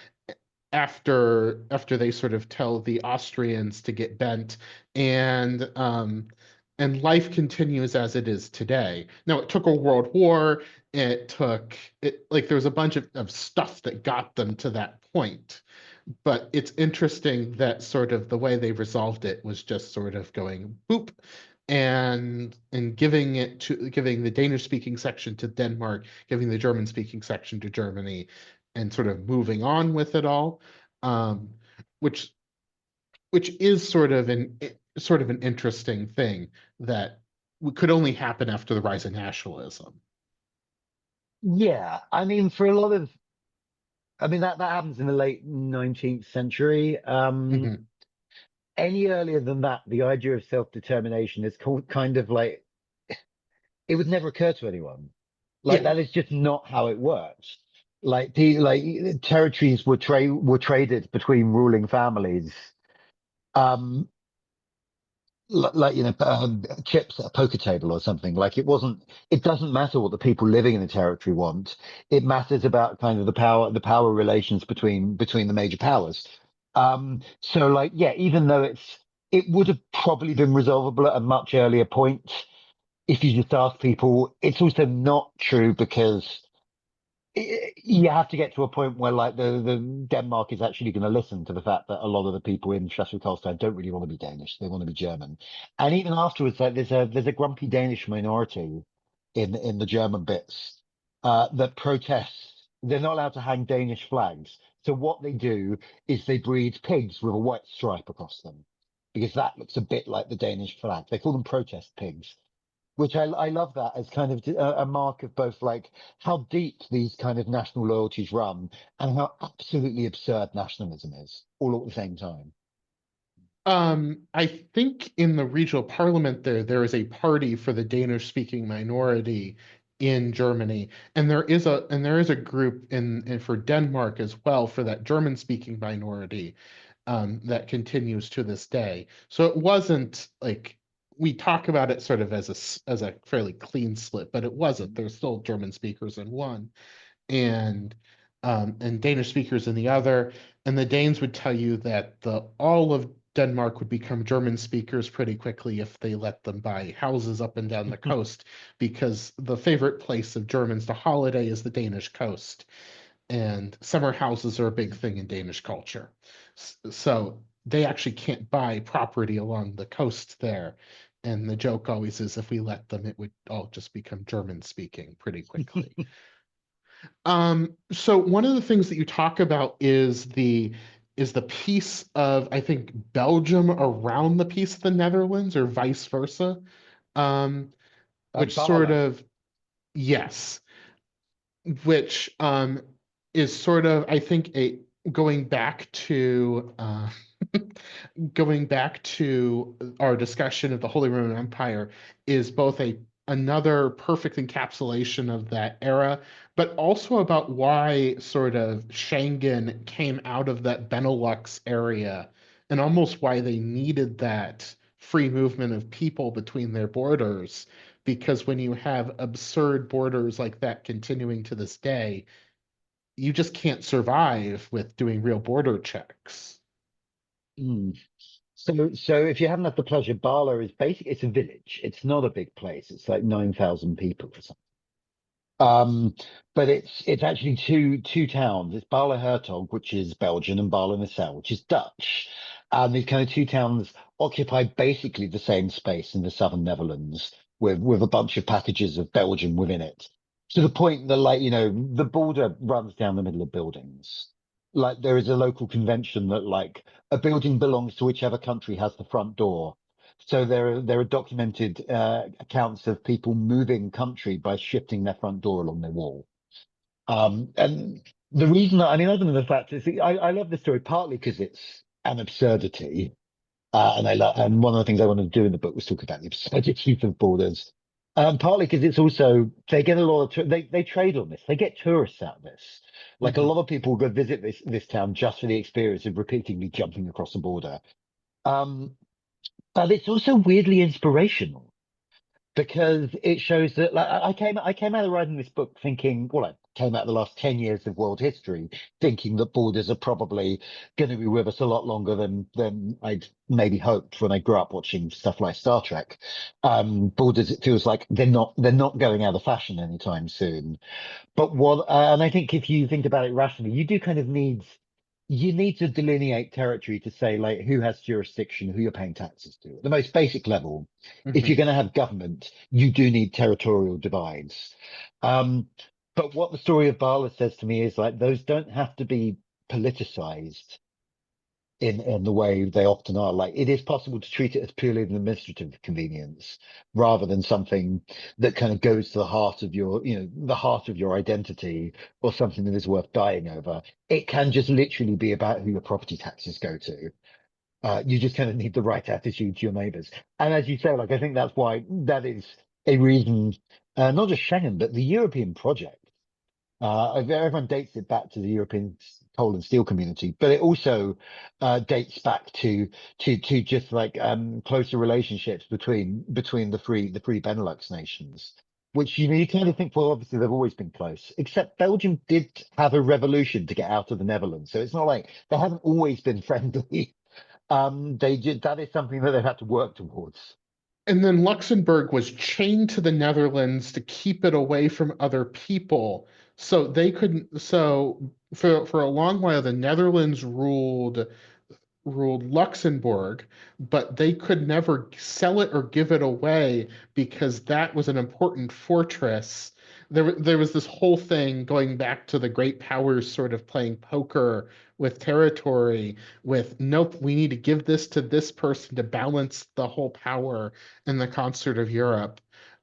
Speaker 1: after they sort of tell the Austrians to get bent, and life continues as it is today. Now, it took a world war. There was a bunch of stuff that got them to that point. But it's interesting that sort of the way they resolved it was just sort of going boop and giving the Danish speaking section to Denmark, giving the German speaking section to Germany, and sort of moving on with it all, which is sort of an interesting thing that could only happen after the rise of nationalism.
Speaker 3: Yeah, I mean, for a lot of, I mean that happens in the late 19th century.
Speaker 1: Mhm.
Speaker 3: Any earlier than that, the idea of self-determination is kind of like it would never occur to anyone. Like
Speaker 1: Yeah.
Speaker 3: that is just not how it works. Like territories were traded between ruling families. Um, chips at a poker table or something. Like it doesn't matter what the people living in the territory want. It matters about kind of the power relations between the major powers. So like, yeah, even though it would have probably been resolvable at a much earlier point if you just ask people. It's also not true because you have to get to a point where like the Denmark is actually going to listen to the fact that a lot of the people in Schleswig-Holstein don't really want to be Danish. They want to be German. And even afterwards, like there's a grumpy Danish minority in the German bits that protests. They're not allowed to hang Danish flags. So what they do is they breed pigs with a white stripe across them because that looks a bit like the Danish flag. They call them protest pigs, which I love that as kind of a mark of both like how deep these kind of national loyalties run and how absolutely absurd nationalism is all at the same time.
Speaker 1: I think in the regional parliament there is a party for the Danish-speaking minority in Germany, and there is a group for Denmark as well for that German-speaking minority that continues to this day. So it wasn't like we talk about it sort of as a fairly clean slip, but it wasn't. There's still German speakers in one, and Danish speakers in the other. And the Danes would tell you that all of Denmark would become German speakers pretty quickly if they let them buy houses up and down the coast, because the favorite place of Germans to holiday is the Danish coast. And summer houses are a big thing in Danish culture. So they actually can't buy property along the coast there. And the joke always is if we let them, it would all just become German speaking pretty quickly. So one of the things that you talk about is the piece of, I think, Belgium around the piece of the Netherlands, or vice versa. Which sort of, yes, which is sort of, I think, going back to our discussion of the Holy Roman Empire, is both another perfect encapsulation of that era, but also about why sort of Schengen came out of that Benelux area, and almost why they needed that free movement of people between their borders. Because when you have absurd borders like that continuing to this day, you just can't survive with doing real border checks.
Speaker 3: Mm. So if you haven't had the pleasure, Bala is basically, it's a village. It's not a big place. It's like 9,000 people or something. But it's actually two towns. It's Bala Hertog, which is Belgian, and Bala Nassau, which is Dutch. And these kind of two towns occupy basically the same space in the southern Netherlands with a bunch of packages of Belgium within it. to the point that, like, the border runs down the middle of buildings. Like, there is a local convention that, like, a building belongs to whichever country has the front door. So there are documented accounts of people moving country by shifting their front door along their wall. And the reason that, I mean, other than the fact is, I love this story partly because it's an absurdity. And one of the things I wanted to do in the book was talk about the absurdities of borders. Partly because it's also, they get a lot of, they trade on this. They get tourists out of this. Like a
Speaker 1: Mhm.
Speaker 3: lot of people go visit this town just for the experience of repeatedly jumping across the border. Um, but it's also weirdly inspirational because it shows that, like, I came out of writing this book thinking, well, I came out the last 10 years of world history thinking that borders are probably going to be with us a lot longer than I'd maybe hoped when I grew up watching stuff like Star Trek. Borders, it feels like they're not going out of fashion anytime soon. But and I think if you think about it rationally, you do kind of you need to delineate territory to say, like, who has jurisdiction, who you're paying taxes to. At the most basic level, if you're
Speaker 1: Mhm.
Speaker 3: going to have government, you do need territorial divides. Um, but what the story of Bala says to me is, like, those don't have to be politicized in the way they often are. Like, it is possible to treat it as purely an administrative convenience rather than something that kind of goes to the heart of the heart of your identity, or something that is worth dying over. It can just literally be about who your property taxes go to. You just kind of need the right attitude to your neighbors. And as you say, like, I think that's why that is a reason, not just Schengen, but the European project. Everyone dates it back to the European coal and steel community, but it also dates back to just like closer relationships between the three Benelux nations, which you kind of think, well, obviously they've always been close. Except Belgium did have a revolution to get out of the Netherlands, so it's not like they haven't always been friendly. That is something that they've had to work towards.
Speaker 1: And then Luxembourg was chained to the Netherlands to keep it away from other people. So they couldn't, so for a long while, the Netherlands ruled Luxembourg, but they could never sell it or give it away because that was an important fortress. There was this whole thing going back to the great powers sort of playing poker with territory, with nope, we need to give this to this person to balance the whole power in the concert of Europe.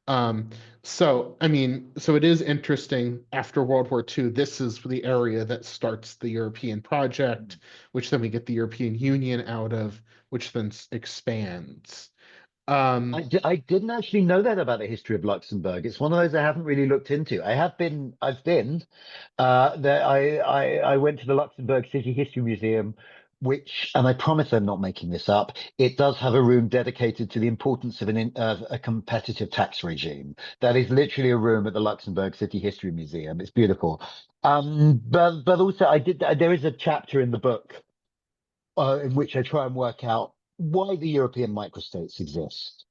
Speaker 1: Um, so, I mean, so it is interesting after World War II, this is the area that starts the European project, which then we get the European Union out of, which then expands.
Speaker 3: I,
Speaker 1: Um,
Speaker 3: di- I didn't actually know that about the history of Luxembourg. It's one of those I haven't really looked into. I've been, there, I went to the Luxembourg City History Museum, which, and I promise I'm not making this up, it does have a room dedicated to the importance of a competitive tax regime. That is literally a room at the Luxembourg City History Museum. It's beautiful. But also there is a chapter in the book, in which I try and work out why the European microstates exist.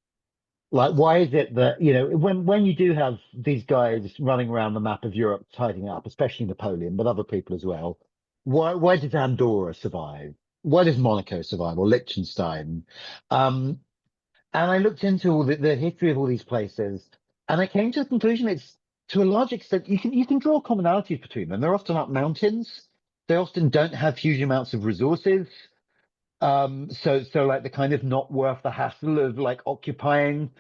Speaker 3: Like, why is it that, when you do have these guys running around the map of Europe tidying up, especially Napoleon, but other people as well, why does Andorra survive? Why does Monaco survive, or Liechtenstein? Um, and I looked into all the history of all these places, and I came to the conclusion it's, to a large extent, you can draw commonalities between them. They're often up mountains. They often don't have huge amounts of resources. So like, the kind of not worth the hassle of, like, occupying.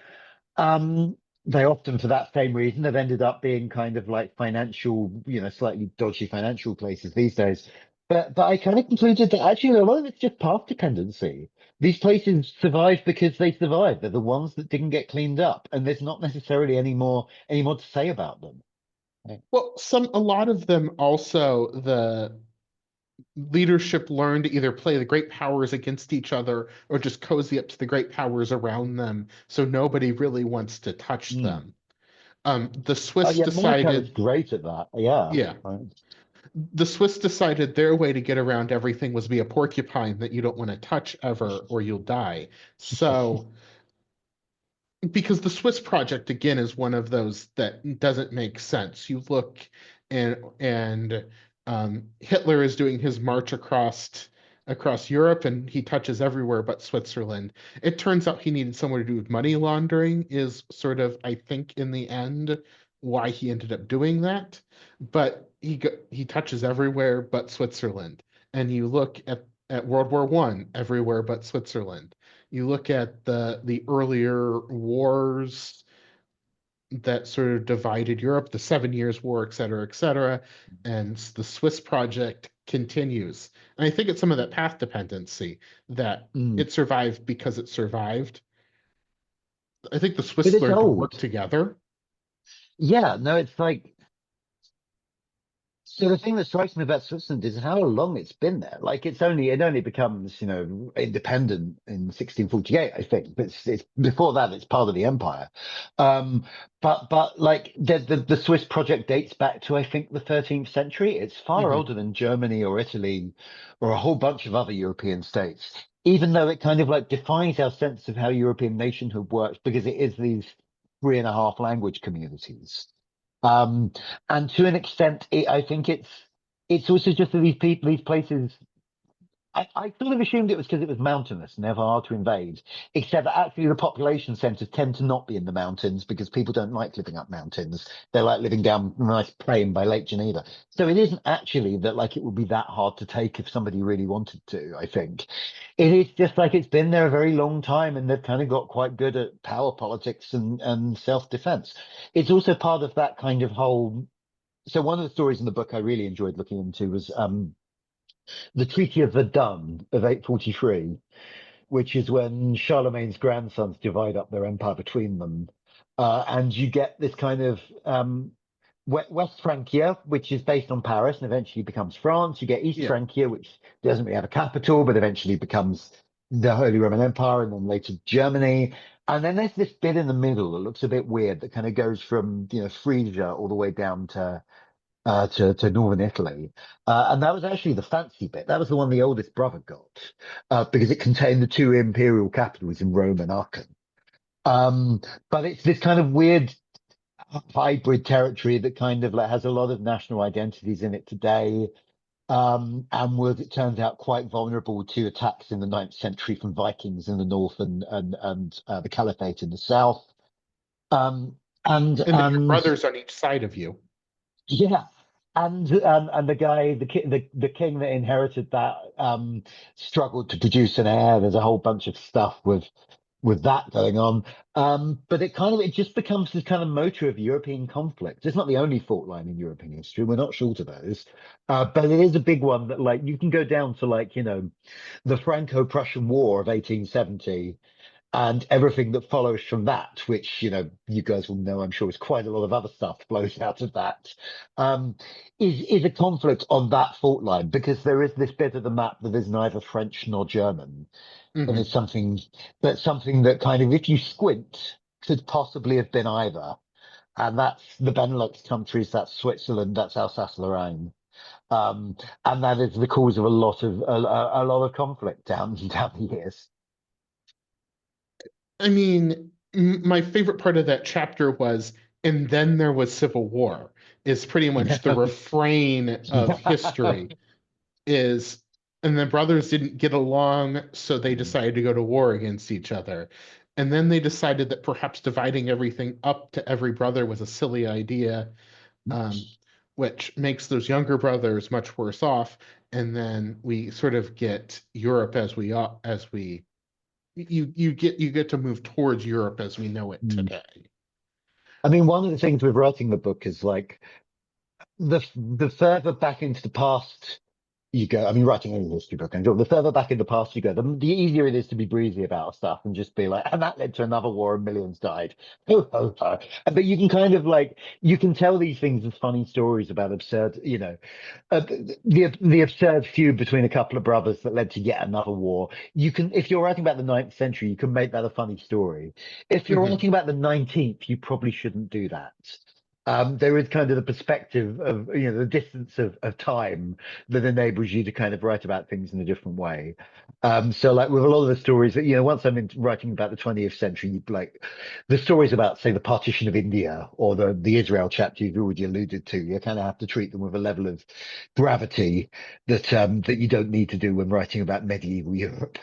Speaker 3: Um, they often, for that same reason, have ended up being kind of like financial, slightly dodgy financial places these days. But I kind of concluded that actually a lot of it's just path dependency. These places survive because they survived. They're the ones that didn't get cleaned up, and there's not necessarily any more to say about them.
Speaker 1: well, a lot of them also, the leadership learned to either play the great powers against each other or just cozy up to the great powers around them, so nobody really wants to touch
Speaker 3: Mm.
Speaker 1: them. The
Speaker 3: Oh
Speaker 1: Swiss
Speaker 3: yeah, Monaco is
Speaker 1: decided,
Speaker 3: great at that. Yeah.
Speaker 1: yeah,
Speaker 3: Right.
Speaker 1: the Swiss decided their way to get around everything was be a porcupine that you don't want to touch ever or you'll die. So, because the Swiss project again is one of those that doesn't make sense. You look and Hitler is doing his march across Europe and he touches everywhere but Switzerland. It turns out he needed somewhere to do with money laundering is sort of, I think, in the end, why he ended up doing that, but he touches everywhere but Switzerland. And you look at World War I, everywhere but Switzerland. You look at the earlier wars that sort of divided Europe, the 7 Years' War, et cetera, and the Swiss project continues. And I think it's some of that path dependency that it survived because it survived. I think the
Speaker 3: But
Speaker 1: Swiss
Speaker 3: it's
Speaker 1: learned to work
Speaker 3: old.
Speaker 1: together.
Speaker 3: Yeah, no, it's like, so the thing that strikes me about Switzerland is how long it's been there. Like it only becomes, independent in 1648, I think. But it's before that, it's part of the empire. But like the Swiss project dates back to, I think, the 13th century. It's far
Speaker 1: Mhm.
Speaker 3: older than Germany or Italy or a whole bunch of other European states. Even though it kind of like defines our sense of how European nationhood works because it is these 3.5 language communities. Um, and to an extent, I think it's also just that these people, these places. I sort of assumed it was because it was mountainous, never hard to invade. Except that actually the population centers tend to not be in the mountains because people don't like living up mountains. They like living down a nice plain by Lake Geneva. So it isn't actually that like it would be that hard to take if somebody really wanted to. I think it is just like it's been there a very long time, and they've kind of got quite good at power politics and self-defense. It's also part of that kind of whole. So one of the stories in the book I really enjoyed looking into was the Treaty of Verdun of 843, which is when Charlemagne's grandsons divide up their empire between them. And you get this kind of West Francia, which is based on Paris and eventually becomes France. You get East
Speaker 1: Yeah.
Speaker 3: Francia, which doesn't really have a capital, but eventually becomes the Holy Roman Empire and then later Germany. And then there's this bit in the middle that looks a bit weird that kind of goes from, Frisia all the way down to northern Italy. And that was actually the fancy bit. That was the one the oldest brother got because it contained the two imperial capitals in Rome and Aachen. Um, but it's this kind of weird hybrid territory that kind of like has a lot of national identities in it today. And was, it turns out, quite vulnerable to attacks in the 9th century from Vikings in the north and the Caliphate in the south. Um, and
Speaker 1: And there are
Speaker 3: and
Speaker 1: brothers on each side of you.
Speaker 3: Yeah, and the guy, the king that inherited that, struggled to produce an heir. There's a whole bunch of stuff with that going on. But it just becomes this kind of motor of European conflict. It's not the only fault line in European history. We're not short of those, but it is a big one that like you can go down to like the Franco-Prussian War of 1870 and everything that follows from that, which you guys will know, I'm sure, is quite a lot of other stuff flows out of that, um, is a conflict on that fault line because there is this bit of the map that is neither French nor German, and
Speaker 1: Mhm.
Speaker 3: it's something that kind of, if you squint, could possibly have been either, and that's the Benelux countries, that's Switzerland, that's Alsace-Lorraine. Um, and that is the cause of a lot of conflict down the years.
Speaker 1: I mean, my favorite part of that chapter was, and then there was civil war, is pretty much the refrain of history is, and the brothers didn't get along, so they decided to go to war against each other. And then they decided that perhaps dividing everything up to every brother was a silly idea, which makes those younger brothers much worse off. And then we sort of get Europe as we you get to move towards Europe as we know it today.
Speaker 3: I mean, one of the things with writing the book is like the further back into the past you go. I mean, writing any history book, and the further back in the past you go, the easier it is to be breezy about stuff and just be like, and that led to another war and millions died. Ho, ho, ho. But you can kind of like, you can tell these things as funny stories about absurd, the absurd feud between a couple of brothers that led to yet another war. You can, if you're writing about the 9th century, you can make that a funny story. If you're
Speaker 1: Mhm.
Speaker 3: writing about the 19th, you probably shouldn't do that. There is kind of the perspective of the distance of time that enables you to kind of write about things in a different way. So like with a lot of the stories that once I'm writing about the 20th century, like the stories about say the partition of India or the Israel chapter you've already alluded to, you kind of have to treat them with a level of gravity that you don't need to do when writing about medieval Europe.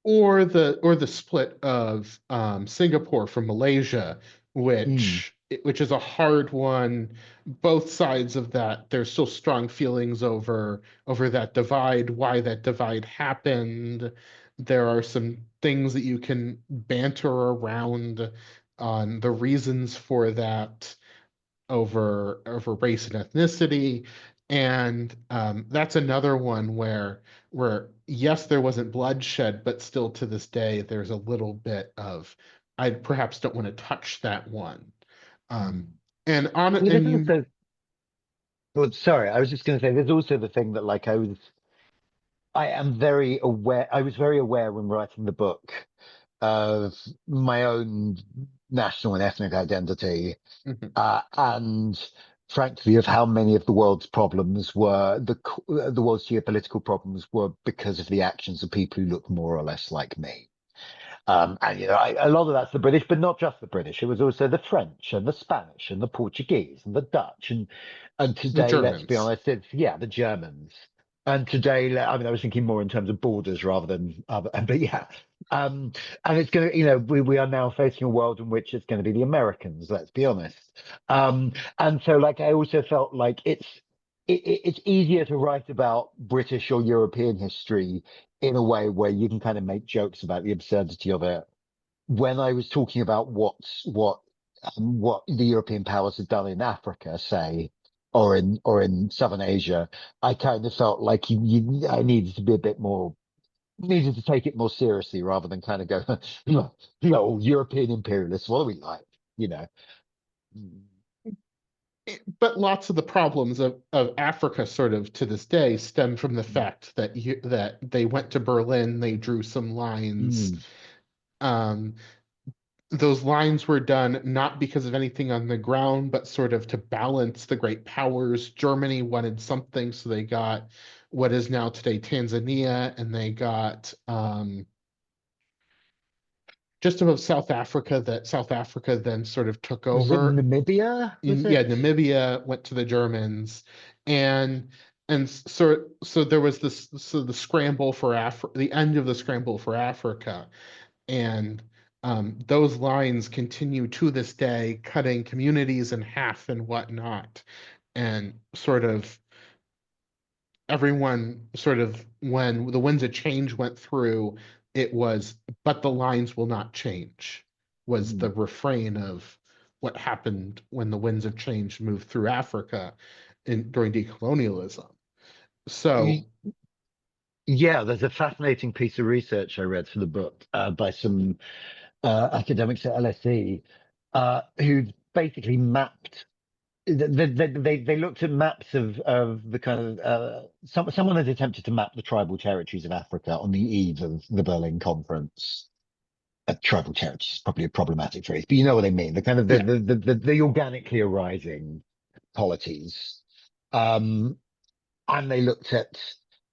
Speaker 1: Or the split of Singapore from Malaysia, which which is a hard one. Both sides of that, there's still strong feelings over that divide, why that divide happened. There are some things that you can banter around on the reasons for that over race and ethnicity. And that's another one where yes, there wasn't bloodshed, but still to this day, there's a little bit of, I perhaps don't want to touch that one. And on it,
Speaker 3: Well,
Speaker 1: and
Speaker 3: there's
Speaker 1: you,
Speaker 3: also, well, sorry, I was just going to say, there's also the thing that like I am very aware, I was very aware when writing the book of my own national and ethnic identity,
Speaker 1: Mhm.
Speaker 3: and frankly, of how many of the world's problems were the world's geopolitical problems were because of the actions of people who look more or less like me. And you know, a lot of that's the British, but not just the British. It was also the French and the Spanish and the Portuguese and the Dutch and
Speaker 1: The
Speaker 3: today, let's be
Speaker 1: Germans.
Speaker 3: honest, it's the Germans. And today, I mean, I was thinking more in terms of borders rather than other, but yeah. And it's going to, you know, we are now facing a world in which it's going to be the Americans, let's be honest. And so like, I also felt like it's easier to write about British or European history in a way where you can kind of make jokes about the absurdity of it. When I was talking about what the European powers had done in Africa, say, or in Southern Asia, I kind of felt like I needed to be a bit more, needed to take it more seriously rather than kind of go, European imperialists, what are we like, you know?
Speaker 1: But lots of the problems of Africa sort of to this day stem from the fact that that they went to Berlin, they drew some lines.
Speaker 3: Mm.
Speaker 1: Um, those lines were done not because of anything on the ground, but sort of to balance the great powers. Germany wanted something, so they got what is now today Tanzania, and they got just above South Africa, that South Africa then sort of took
Speaker 3: Was it
Speaker 1: over.
Speaker 3: Namibia? Was
Speaker 1: Yeah,
Speaker 3: it?
Speaker 1: Namibia went to the Germans, and so there was this, so the scramble for the end of the scramble for Africa, and those lines continue to this day, cutting communities in half and whatnot, and sort of everyone sort of, when the winds of change went through, it was, but the lines will not change, was the
Speaker 3: Mm.
Speaker 1: refrain of what happened when the winds of change moved through Africa during decolonialism. So
Speaker 3: Y- Yeah, there's a fascinating piece of research I read for the book by some academics at LSE who basically mapped. They looked at maps of the kind of someone had attempted to map the tribal territories of Africa on the eve of the Berlin Conference. Tribal territories is probably a problematic phrase, but you know what I mean. The kind of
Speaker 1: yeah,
Speaker 3: the organically arising polities. Um, and they looked at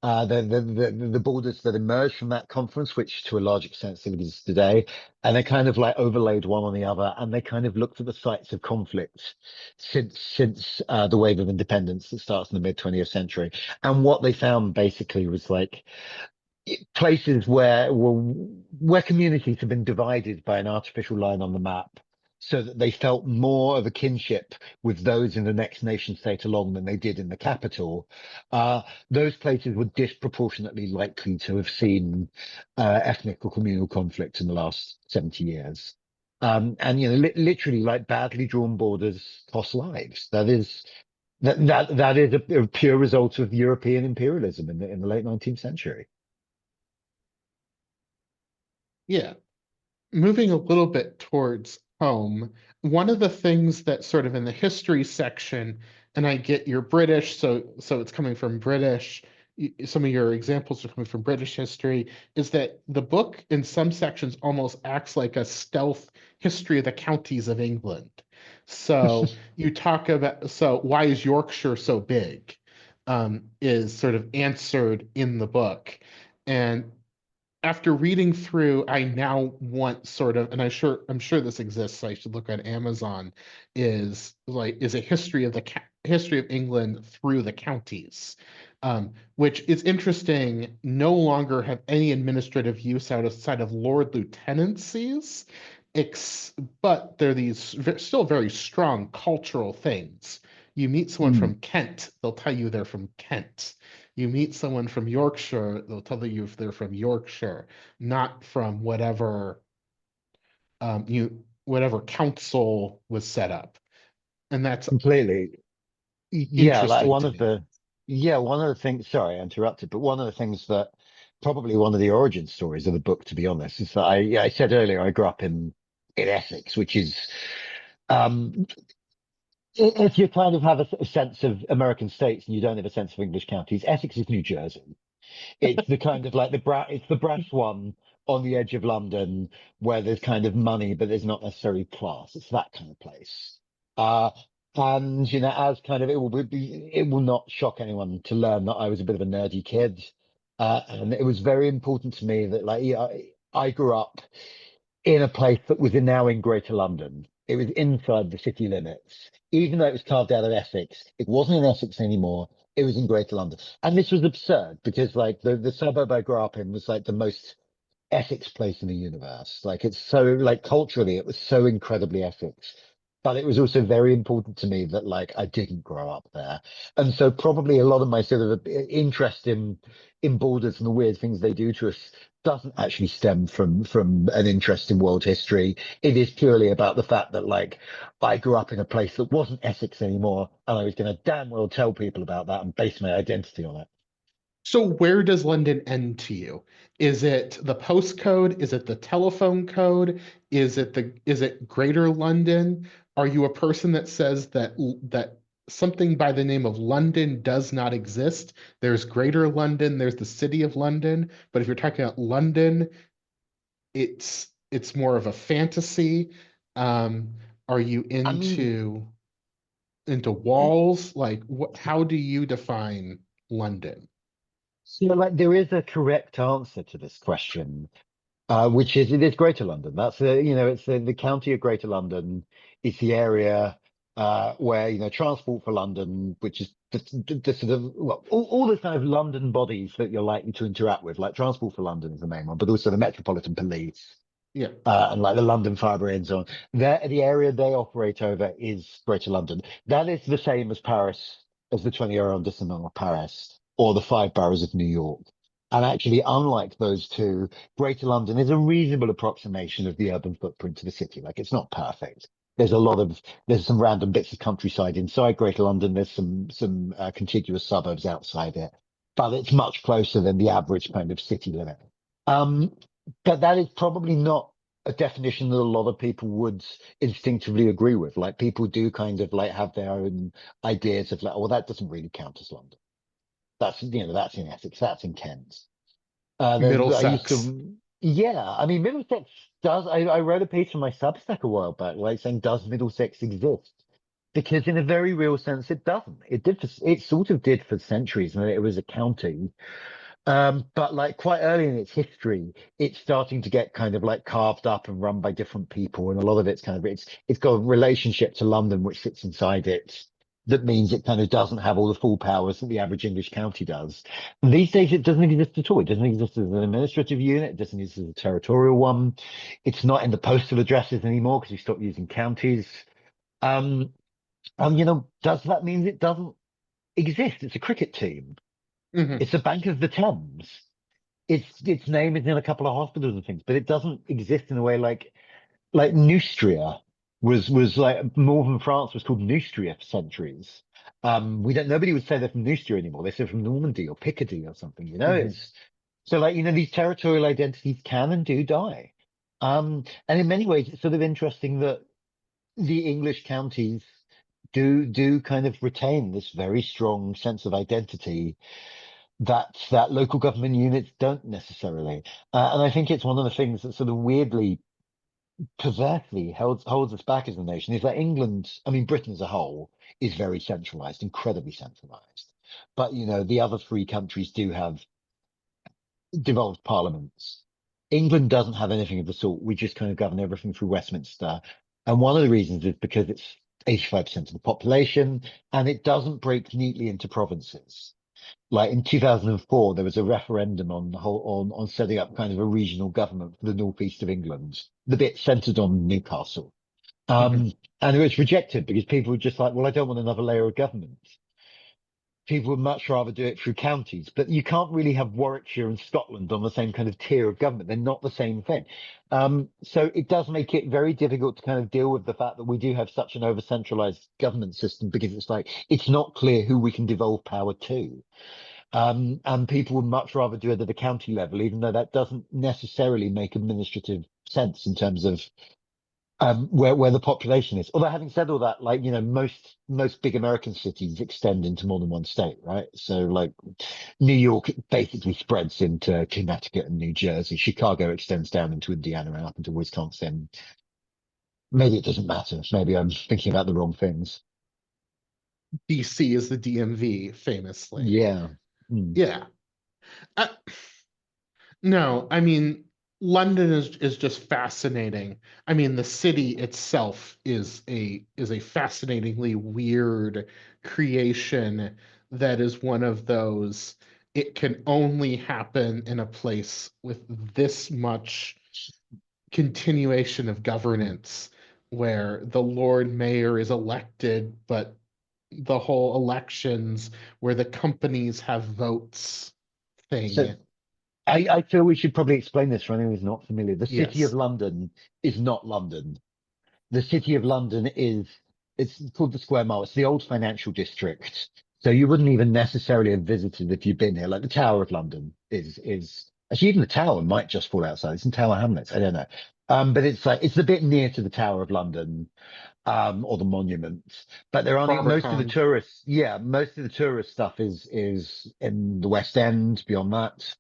Speaker 3: the borders that emerged from that conference, which to a large extent still exists today, and they kind of like overlaid one on the other, and they kind of looked at the sites of conflict since the wave of independence that starts in the mid 20th century, and what they found basically was like places where communities have been divided by an artificial line on the map so that they felt more of a kinship with those in the next nation state along than they did in the capital. Those places were disproportionately likely to have seen ethnic or communal conflict in the last 70 years. And you know, literally, like badly drawn borders cost lives. That is a pure result of European imperialism in the late 19th century.
Speaker 1: yeah. Moving a little bit towards home, one of the things that sort of in the history section, and I get you're British, so it's coming from British, some of your examples are coming from British history, is that the book in some sections almost acts like a stealth history of the counties of England. So you talk about, so why is Yorkshire so big? Is sort of answered in the book. And after reading through, I now want sort of, and I'm sure this exists, I should look at Amazon, is a history of history of England through the counties, which is interesting, no longer have any administrative use outside of Lord Lieutenancies. but they're these still very strong cultural things. You meet someone from Kent, they'll tell you they're from Kent. You meet someone from Yorkshire, they'll tell you if they're from Yorkshire, not from whatever council was set up. And that's
Speaker 3: Completely. Yeah, like
Speaker 1: interesting to me.
Speaker 3: one of the things, sorry, I interrupted, but one of the things that probably one of the origin stories of the book, to be honest, is that I said earlier, I grew up in Essex, which is, um, if you kind of have a sense of American states and you don't have a sense of English counties, Essex is New Jersey. It's the kind of like it's the brash one on the edge of London where there's kind of money, but there's not necessarily class. It's that kind of place. Uh, and you know, as kind of it will not shock anyone to learn that I was a bit of a nerdy kid. And it was very important to me that like, yeah, I grew up in a place that was now in Greater London. It was inside the city limits. Even though it was carved out of Essex, it wasn't in Essex anymore. It was in Greater London. And this was absurd because like the suburb I grew up in was like the most Essex place in the universe. Like it's so like culturally, it was so incredibly Essex. But it was also very important to me that like I didn't grow up there. And so probably a lot of my sort of interest in borders and the weird things they do to us doesn't actually stem from an interest in world history. It is purely about the fact that like I grew up in a place that wasn't Essex anymore, and I was going to damn well tell people about that and base my identity on it.
Speaker 1: So where does London end to you? Is it the postcode? Is it the telephone code? Is it Greater London? Are you a person that says that something by the name of London does not exist? There's Greater London, there's the City of London, but if you're talking about London, it's more of a fantasy. Are you
Speaker 3: I mean,
Speaker 1: into walls? Like what, how do you define London?
Speaker 3: so like there is a correct answer to this question, which is it is Greater London. That's it's the county of Greater London. It's the area where Transport for London, which is the sort of well, all the kind of London bodies that you're likely to interact with, like Transport for London is the main one, but also the Metropolitan Police
Speaker 1: Yeah.
Speaker 3: and like the London Fire Brigade and so on. The area they operate over is Greater London. That is the same as Paris, as the 20 arrondissement of Paris, or the five boroughs of New York. And actually, unlike those two, Greater London is a reasonable approximation of the urban footprint of the city. Like it's not perfect. There's some random bits of countryside inside Greater London. There's some contiguous suburbs outside it, but it's much closer than the average kind of city limit. Um, but that is probably not a definition that a lot of people would instinctively agree with. Like people do kind of like have their own ideas of like, well, that doesn't really count as London. That's in Essex, that's in Kent. I used
Speaker 1: Middlesex.
Speaker 3: to, yeah, I mean, Middlesex does, I wrote a piece on my Substack a while back, like saying, does Middlesex exist? Because in a very real sense, it doesn't. It sort of did for centuries, and it was a county. But like quite early in its history, it's starting to get kind of like carved up and run by different people, and a lot of it's kind of it's got a relationship to London which sits inside it. That means it kind of doesn't have all the full powers that the average English county does. And these days, it doesn't exist at all. It doesn't exist as an administrative unit. It doesn't exist as a territorial one. It's not in the postal addresses anymore because we stopped using counties. Um, does that mean it doesn't exist? It's a cricket team.
Speaker 1: Mhm.
Speaker 3: It's a Bank of the Thames. Its name is in a couple of hospitals and things, but it doesn't exist in a way like Neustria was like northern France was called Neustria for centuries. We don't Nobody would say they're from Neustria anymore. They say from Normandy or Picardy or something,
Speaker 1: Mhm.
Speaker 3: it's so like, these territorial identities can and do die. And in many ways it's sort of interesting that the English counties do kind of retain this very strong sense of identity that local government units don't necessarily. And I think it's one of the things that sort of weirdly, perversely holds us back as a nation is that England, I mean, Britain as a whole is very centralized, incredibly centralized. But, the other three countries do have devolved parliaments. England doesn't have anything of the sort. We just kind of govern everything through Westminster. And one of the reasons is because it's 85% of the population and it doesn't break neatly into provinces. Like in 2004, there was a referendum on the whole on setting up kind of a regional government for the northeast of England the bit centered on Newcastle.
Speaker 1: Mhm.
Speaker 3: And it was rejected because people were just like, well, I don't want another layer of government. People would much rather do it through counties, but you can't really have Warwickshire and Scotland on the same kind of tier of government. They're not the same thing. So it does make it very difficult to kind of deal with the fact that we do have such an over centralized government system, because it's like, it's not clear who we can devolve power to. And people would much rather do it at the county level, even though that doesn't necessarily make administrative sense in terms of where the population is. Although having said all that, like, you know, most big American cities extend into more than one state, right? So like New York basically spreads into Connecticut and New Jersey. Chicago extends down into Indiana and up into Wisconsin. Maybe it doesn't matter. Maybe I'm thinking about the wrong things.
Speaker 1: DC is the DMV, famously.
Speaker 3: Yeah.
Speaker 1: Yeah. Uh, no, I mean, London is just fascinating. I mean, the city itself is a fascinatingly weird creation that is one of those, it can only happen in a place with this much continuation of governance, where the Lord Mayor is elected, but the whole elections where the companies have votes
Speaker 3: So
Speaker 1: thing.
Speaker 3: I feel we should probably explain this for anyone who's not familiar. The City of
Speaker 1: Yes.
Speaker 3: London is not London. The City of London it's called the Square Mile. It's the old financial district. So you wouldn't even necessarily have visited if you've been here. Like the Tower of London is actually, even the Tower might just fall outside. It's in Tower Hamlets. I don't know. But it's like, it's a bit near to the Tower of London, or the monuments. But there aren't most of the
Speaker 1: Barbican.
Speaker 3: tourists. Yeah, most of the tourist stuff is in the West End beyond that.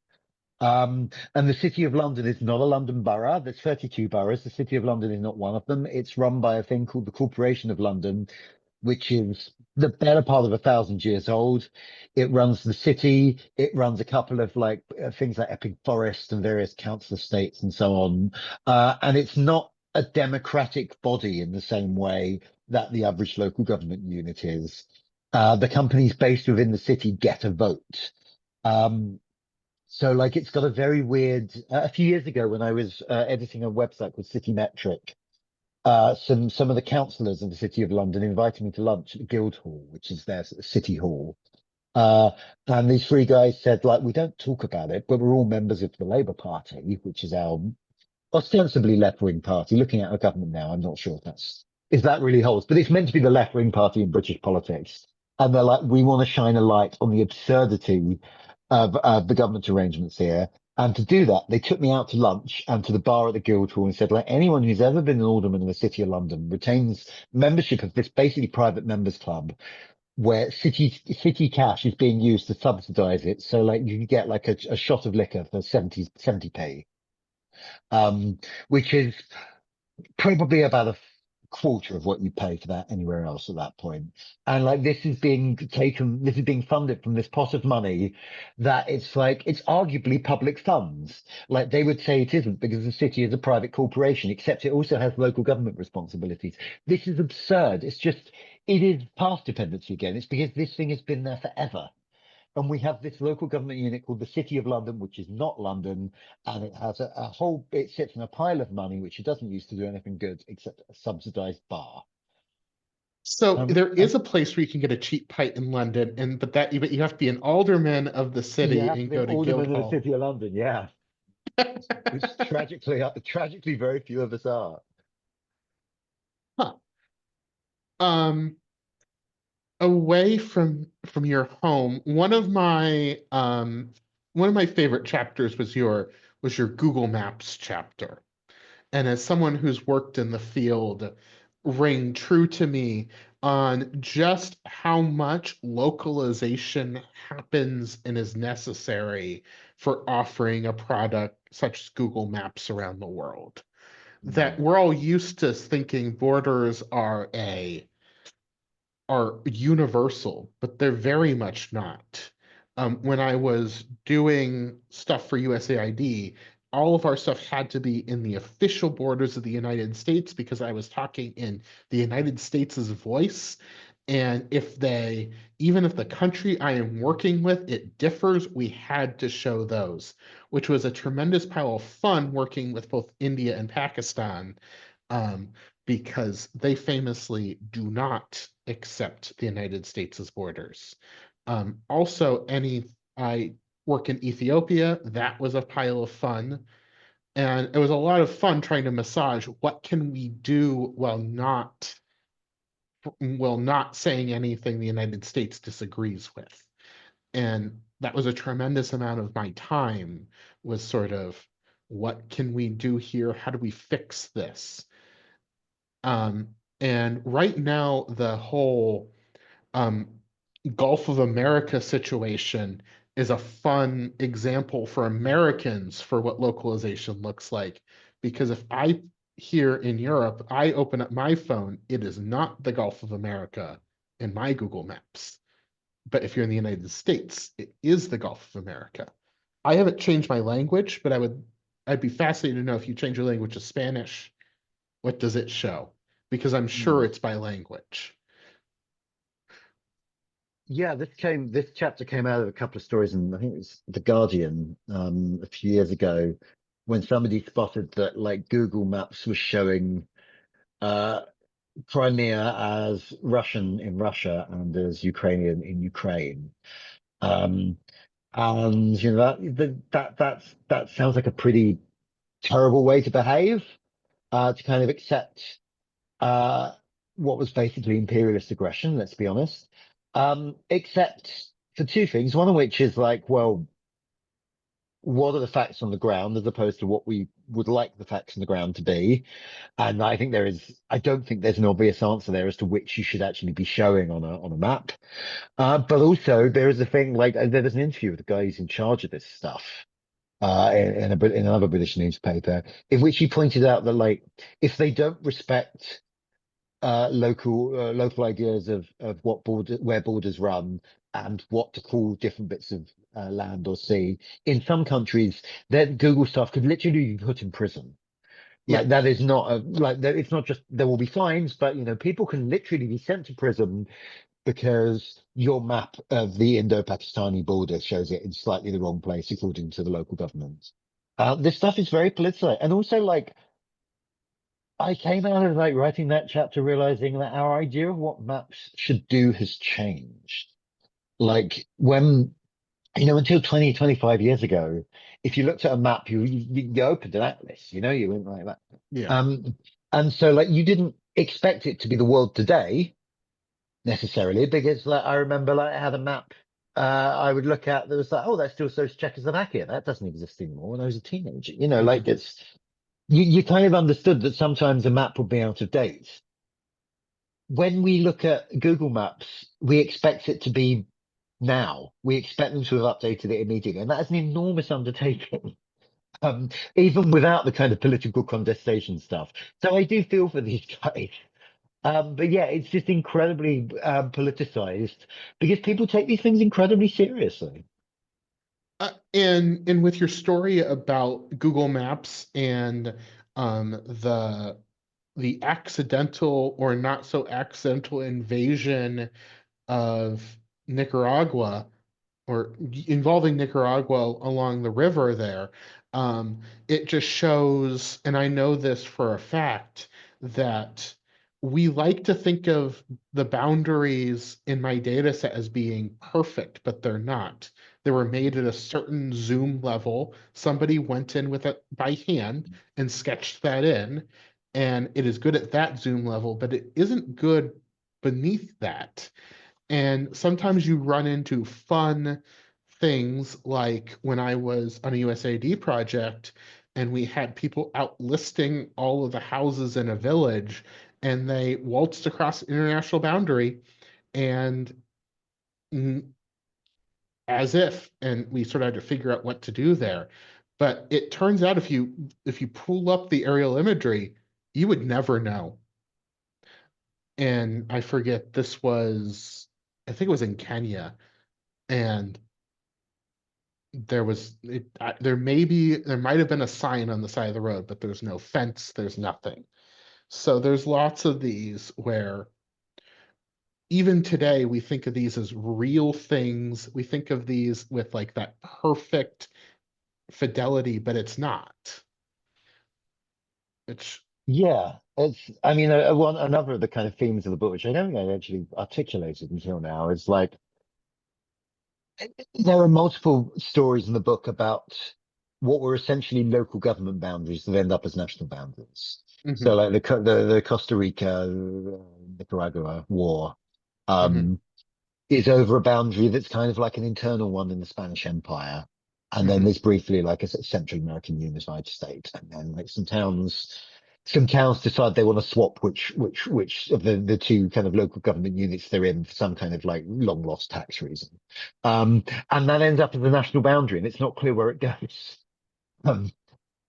Speaker 3: And the City of London is not a London borough. There's 32 boroughs. The City of London is not one of them. It's run by a thing called the Corporation of London, which is the better part of 1,000 years old. It runs the city. It runs a couple of like things like Epping Forest and various council estates and so on. And it's not a democratic body in the same way that the average local government unit is. The companies based within the city get a vote. Um, so like it's got a very weird. A few years ago, when I was editing a website called City Metric, some of the councillors of the City of London invited me to lunch at the Guildhall, which is their sort of city hall. Uh, and these three guys said, like, we don't talk about it, but we're all members of the Labour Party, which is our ostensibly left-wing party. Looking at our government now, I'm not sure if that really holds, but it's meant to be the left-wing party in British politics. And they're like, we want to shine a light on the absurdity of the government arrangements here. And to do that, they took me out to lunch and to the bar at the Guildhall and said, like, anyone who's ever been an alderman in the City of London retains membership of this basically private members club, where city cash is being used to subsidize it. So like you can get like a shot of liquor for 70p, um, which is probably about a quarter of what you pay for that anywhere else at that point. And like this is being funded from this pot of money that it's like, it's arguably public funds. Like they would say it isn't, because the city is a private corporation, except it also has local government responsibilities. This is absurd. It is path dependency again. It's because this thing has been there forever. And we have this local government unit called the City of London, which is not London, and it has it sits in a pile of money, which it doesn't use to do anything good except a subsidized bar.
Speaker 1: So there is a place where you can get a cheap pint in London, but you have to be an alderman of the
Speaker 3: You
Speaker 1: city
Speaker 3: have to
Speaker 1: and
Speaker 3: be
Speaker 1: go
Speaker 3: an
Speaker 1: to
Speaker 3: alderman of the
Speaker 1: Guildhall.
Speaker 3: City of London, yeah. Which tragically very few of us are.
Speaker 1: Huh. Away from your home, one of my favorite chapters was your Google Maps chapter. And as someone who's worked in the field, rang true to me on just how much localization happens and is necessary for offering a product such as Google Maps around the world. That we're all used to thinking borders are universal, but they're very much not. When I was doing stuff for USAID, all of our stuff had to be in the official borders of the United States because I was talking in the United States' voice. And even if the country I am working with, it differs, we had to show those, which was a tremendous pile of fun working with both India and Pakistan, because they famously do not accept the United States as borders. Also, I work in Ethiopia, that was a pile of fun. And it was a lot of fun trying to massage what can we do while not saying anything the United States disagrees with. And that was a tremendous amount of my time, was sort of, what can we do here? How do we fix this? And right now, the whole Gulf of America situation is a fun example for Americans for what localization looks like. Because if I, here in Europe, I open up my phone, it is not the Gulf of America in my Google Maps. But if you're in the United States, it is the Gulf of America. I haven't changed my language, but I'd be fascinated to know, if you change your language to Spanish, what does it show? Because I'm sure it's by language.
Speaker 3: Yeah, this chapter came out of a couple of stories, and I think it was The Guardian a few years ago, when somebody spotted that like Google Maps was showing Crimea as Russian in Russia and as Ukrainian in Ukraine. And you know that sounds like a pretty terrible way to behave, to kind of accept what was basically imperialist aggression, let's be honest. Except for two things, one of which is like, well, what are the facts on the ground as opposed to what we would like the facts on the ground to be? And I don't think there's an obvious answer there as to which you should actually be showing on a map. But also there is a thing like, there was an interview with the guy who's in charge of this stuff. In another British newspaper, in which he pointed out that like, if they don't respect local ideas of where borders run and what to call different bits of land or sea, in some countries, then Google staff could literally be put in prison. Like, that is not it's not just there will be fines, but you know, people can literally be sent to prison because your map of the Indo-Pakistani border shows it in slightly the wrong place according to the local government. This stuff is very politicized, and also like, I came out of like writing that chapter realizing that our idea of what maps should do has changed. Like, when, you know, until 20, 25 years ago, if you looked at a map, you opened an atlas, you know, you went like that.
Speaker 1: Yeah.
Speaker 3: And so like, you didn't expect it to be the world today necessarily, because like, I remember like I had a map I would look at that was like, oh, that still shows Czechoslovakia. That doesn't exist anymore when I was a teenager. You know, like, it's, you kind of understood that sometimes a map would be out of date. When we look at Google Maps, we expect it to be now. We expect them to have updated it immediately. And that is an enormous undertaking, even without the kind of political contestation stuff. So I do feel for these guys. But yeah, it's just incredibly politicized because people take these things incredibly seriously.
Speaker 1: And with your story about Google Maps and the accidental or not so accidental invasion of Nicaragua, or involving Nicaragua along the river there, it just shows, and I know this for a fact, that we like to think of the boundaries in my data set as being perfect, but they're not. They were made at a certain zoom level. Somebody went in with it by hand and sketched that in, and it is good at that zoom level, but it isn't good beneath that. And sometimes you run into fun things, like when I was on a USAID project and we had people out listing all of the houses in a village, and they waltzed across the international boundary, and as if, and we sort of had to figure out what to do there. But it turns out, if you pull up the aerial imagery, you would never know. And I forget, I think it was in Kenya, and there might have been a sign on the side of the road, but there's no fence, there's nothing. So there's lots of these where even today we think of these as real things. We think of these with like that perfect fidelity, but it's not. It's
Speaker 3: Yeah, I mean, another of the kind of themes of the book, which I don't think I actually articulated until now, is like there are multiple stories in the book about what were essentially local government boundaries that end up as national boundaries. So,
Speaker 1: Mhm,
Speaker 3: like the Costa Rica, Nicaragua war,
Speaker 1: mhm,
Speaker 3: is over a boundary that's kind of like an internal one in the Spanish Empire. And then
Speaker 1: mhm,
Speaker 3: there's briefly like a Central American unified state. And then like some towns decide they want to swap which of the two kind of local government units they're in for some kind of like long lost tax reason. And that ends up as a national boundary and it's not clear where it goes. Um,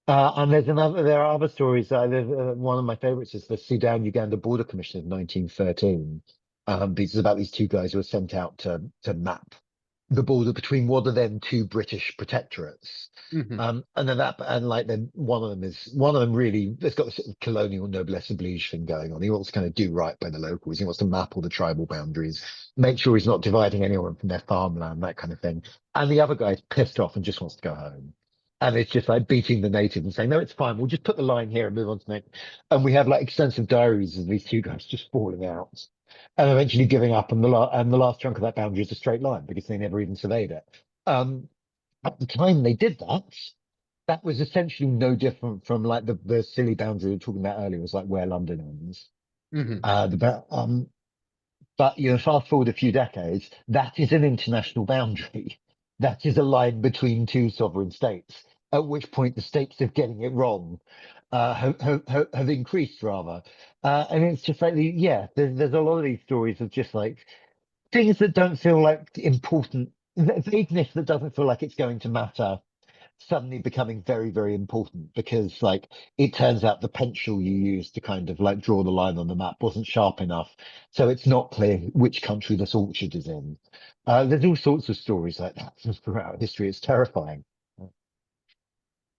Speaker 3: and there are other stories. One of my favorites is the Sudan-Uganda Border Commission of 1913. This is about these two guys who were sent out to map the border between what are then two British protectorates.
Speaker 1: mhm.
Speaker 3: And then like then one of them really has got this sort of colonial noblesse oblige thing going on. He wants to kind of do right by the locals. He wants to map all the tribal boundaries, make sure he's not dividing anyone from their farmland, that kind of thing. And the other guy's pissed off and just wants to go home. And it's just like beating the native and saying, no, it's fine. We'll just put the line here and move on to the next. And we have like extensive diaries of these two guys just falling out and eventually giving up. And the last chunk of that boundary is a straight line because they never even surveyed it. At the time they did that, that was essentially no different from like the silly boundary we were talking about earlier, was like where London ends.
Speaker 1: Mhm.
Speaker 3: But you know, fast forward a few decades, that is an international boundary. That is a line between two sovereign states. At which point the stakes of getting it wrong have increased rather. And it's just like, there's a lot of these stories of just like things that don't feel like important, vagueness that doesn't feel like it's going to matter suddenly becoming very, very important because like it turns out the pencil you used to kind of like draw the line on the map wasn't sharp enough. So it's not clear which country this orchard is in. There's all sorts of stories like that throughout history. It's terrifying.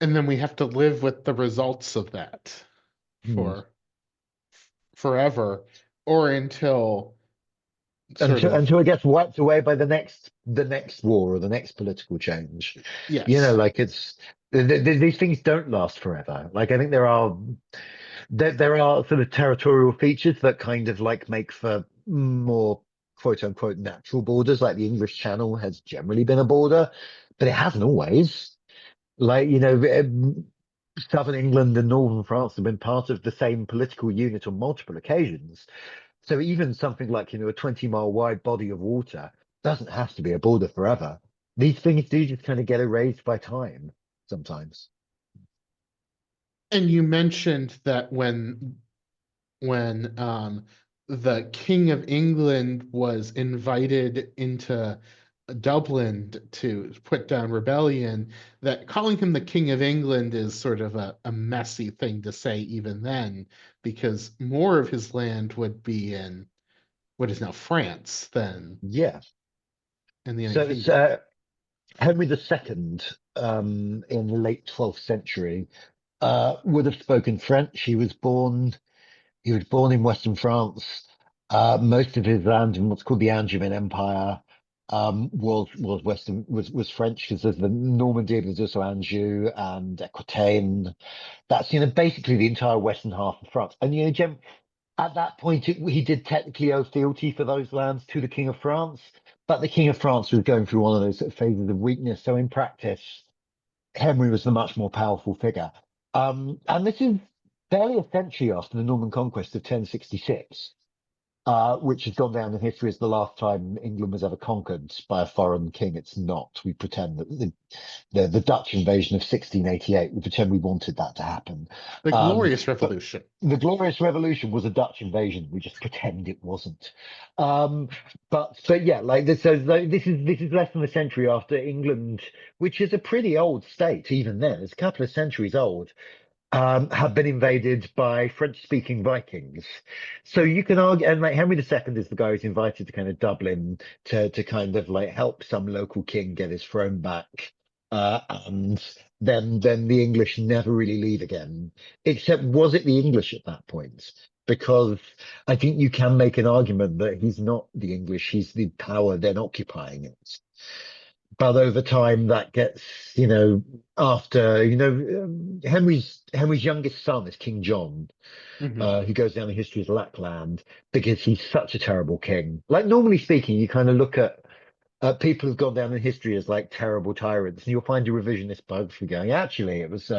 Speaker 1: And then we have to live with the results of that
Speaker 3: Hmm.
Speaker 1: for forever, or until sort of,
Speaker 3: Until it gets wiped away by the next war or the next political change. You know,
Speaker 1: yes.
Speaker 3: like these things don't last forever. Like I think there are sort of territorial features that kind of like make for more quote unquote natural borders. Like the English Channel has generally been a border, but it hasn't always. Like, you know, Southern England and Northern France have been part of the same political unit on multiple occasions. So even something like, you know, a 20-mile wide body of water doesn't have to be a border forever. These things do just kind of get erased by time sometimes.
Speaker 1: And you mentioned that when the King of England was invited into Dublin to put down rebellion, that calling him the King of England is sort of a messy thing to say even then, because more of his land would be in what is now France than
Speaker 3: Yeah.
Speaker 1: in the
Speaker 3: So
Speaker 1: United
Speaker 3: it's
Speaker 1: Kingdom.
Speaker 3: Henry II, in the late 12th century, would have spoken French. He was born in Western France. Most of his land in what's called the Angevin Empire, was French because there's the Normandy, there's also Anjou and Aquitaine. That's, you know, basically the entire western half of France. And, you know, at that point, he did technically owe fealty for those lands to the King of France, but the King of France was going through one of those sort of phases of weakness. So in practice, Henry was the much more powerful figure. And this is barely a century after the Norman conquest of 1066, which has gone down in history as the last time England was ever conquered by a foreign king. It's not. We pretend that the Dutch invasion of 1688, we pretend we wanted that to happen.
Speaker 1: The Glorious
Speaker 3: But
Speaker 1: Revolution.
Speaker 3: the Glorious Revolution was a Dutch invasion. We just pretend it wasn't. But yeah, like this, so this is less than a century after England, which is a pretty old state, even then. It's a couple of centuries old, have been invaded by French-speaking Vikings. So you can argue, and like Henry II is the guy who's invited to kind of Dublin to kind of like help some local king get his throne back. And then the English never really leave again. Except was it the English at that point? because I think you can make an argument that he's not the English, he's the power then occupying it. But over time, that gets, after, Henry's youngest son is King John, who goes down in history as Lapland because he's such a terrible king. Like, normally speaking, you kind of look at people who've gone down in history as like terrible tyrants, and you'll find your revisionist biography going, actually, it was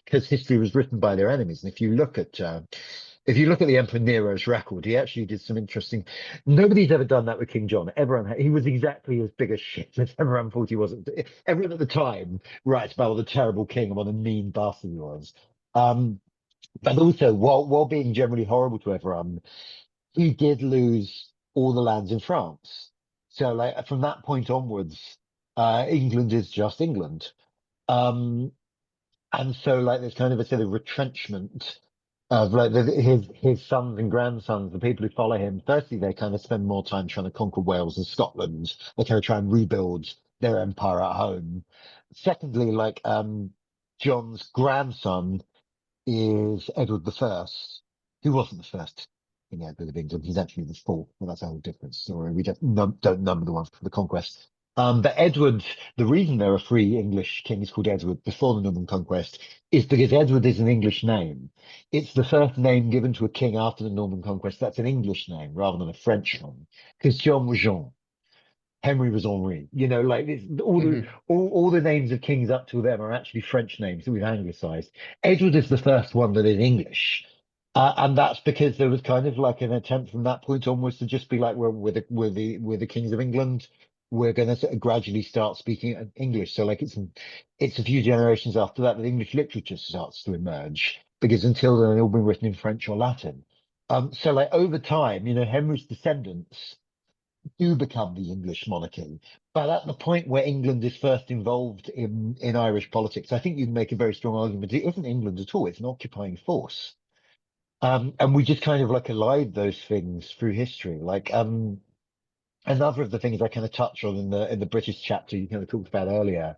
Speaker 3: because history was written by their enemies. And if you look at the Emperor Nero's record, he actually did some interesting. Nobody's ever done that with King John. Everyone, he was exactly as big a shit as everyone thought he was. Everyone at the time writes about what a terrible king and what a mean bastard he was. But also, while being generally horrible to everyone, he did lose all the lands in France. So, like, from that point onwards, England is just England. And so, like, there's kind of a sort of retrenchment of like his sons and grandsons, the people who follow him. Firstly, they kind of spend more time trying to conquer Wales and Scotland. They kind of try and rebuild their empire at home. Secondly, like, John's grandson is Edward the First, who wasn't the first King Edward of England. He's actually the fourth, but that's a whole different story. We don't number the ones for the conquest. But Edward, the reason there are 3 English kings called Edward before the Norman conquest is because Edward is an English name. It's the first name given to a king after the Norman conquest. That's an English name rather than a French one, because John was Jean. Henry was Henri. Like all the names of kings up till then are actually French names that we've anglicized. Edward is the first one that is English. And that's because there was kind of like an attempt from that point onwards to just be like, well, we're the kings of England. We're going to sort of gradually start speaking English. So like it's a few generations after that English literature starts to emerge, because until then, they've all been written in French or Latin. So like over time, Henry's descendants do become the English monarchy. But at the point where England is first involved in Irish politics, I think you can make a very strong argument. It isn't England at all. It's an occupying force. And we just kind of like allied those things through history. Like, another of the things I kind of touch on in the British chapter you kind of talked about earlier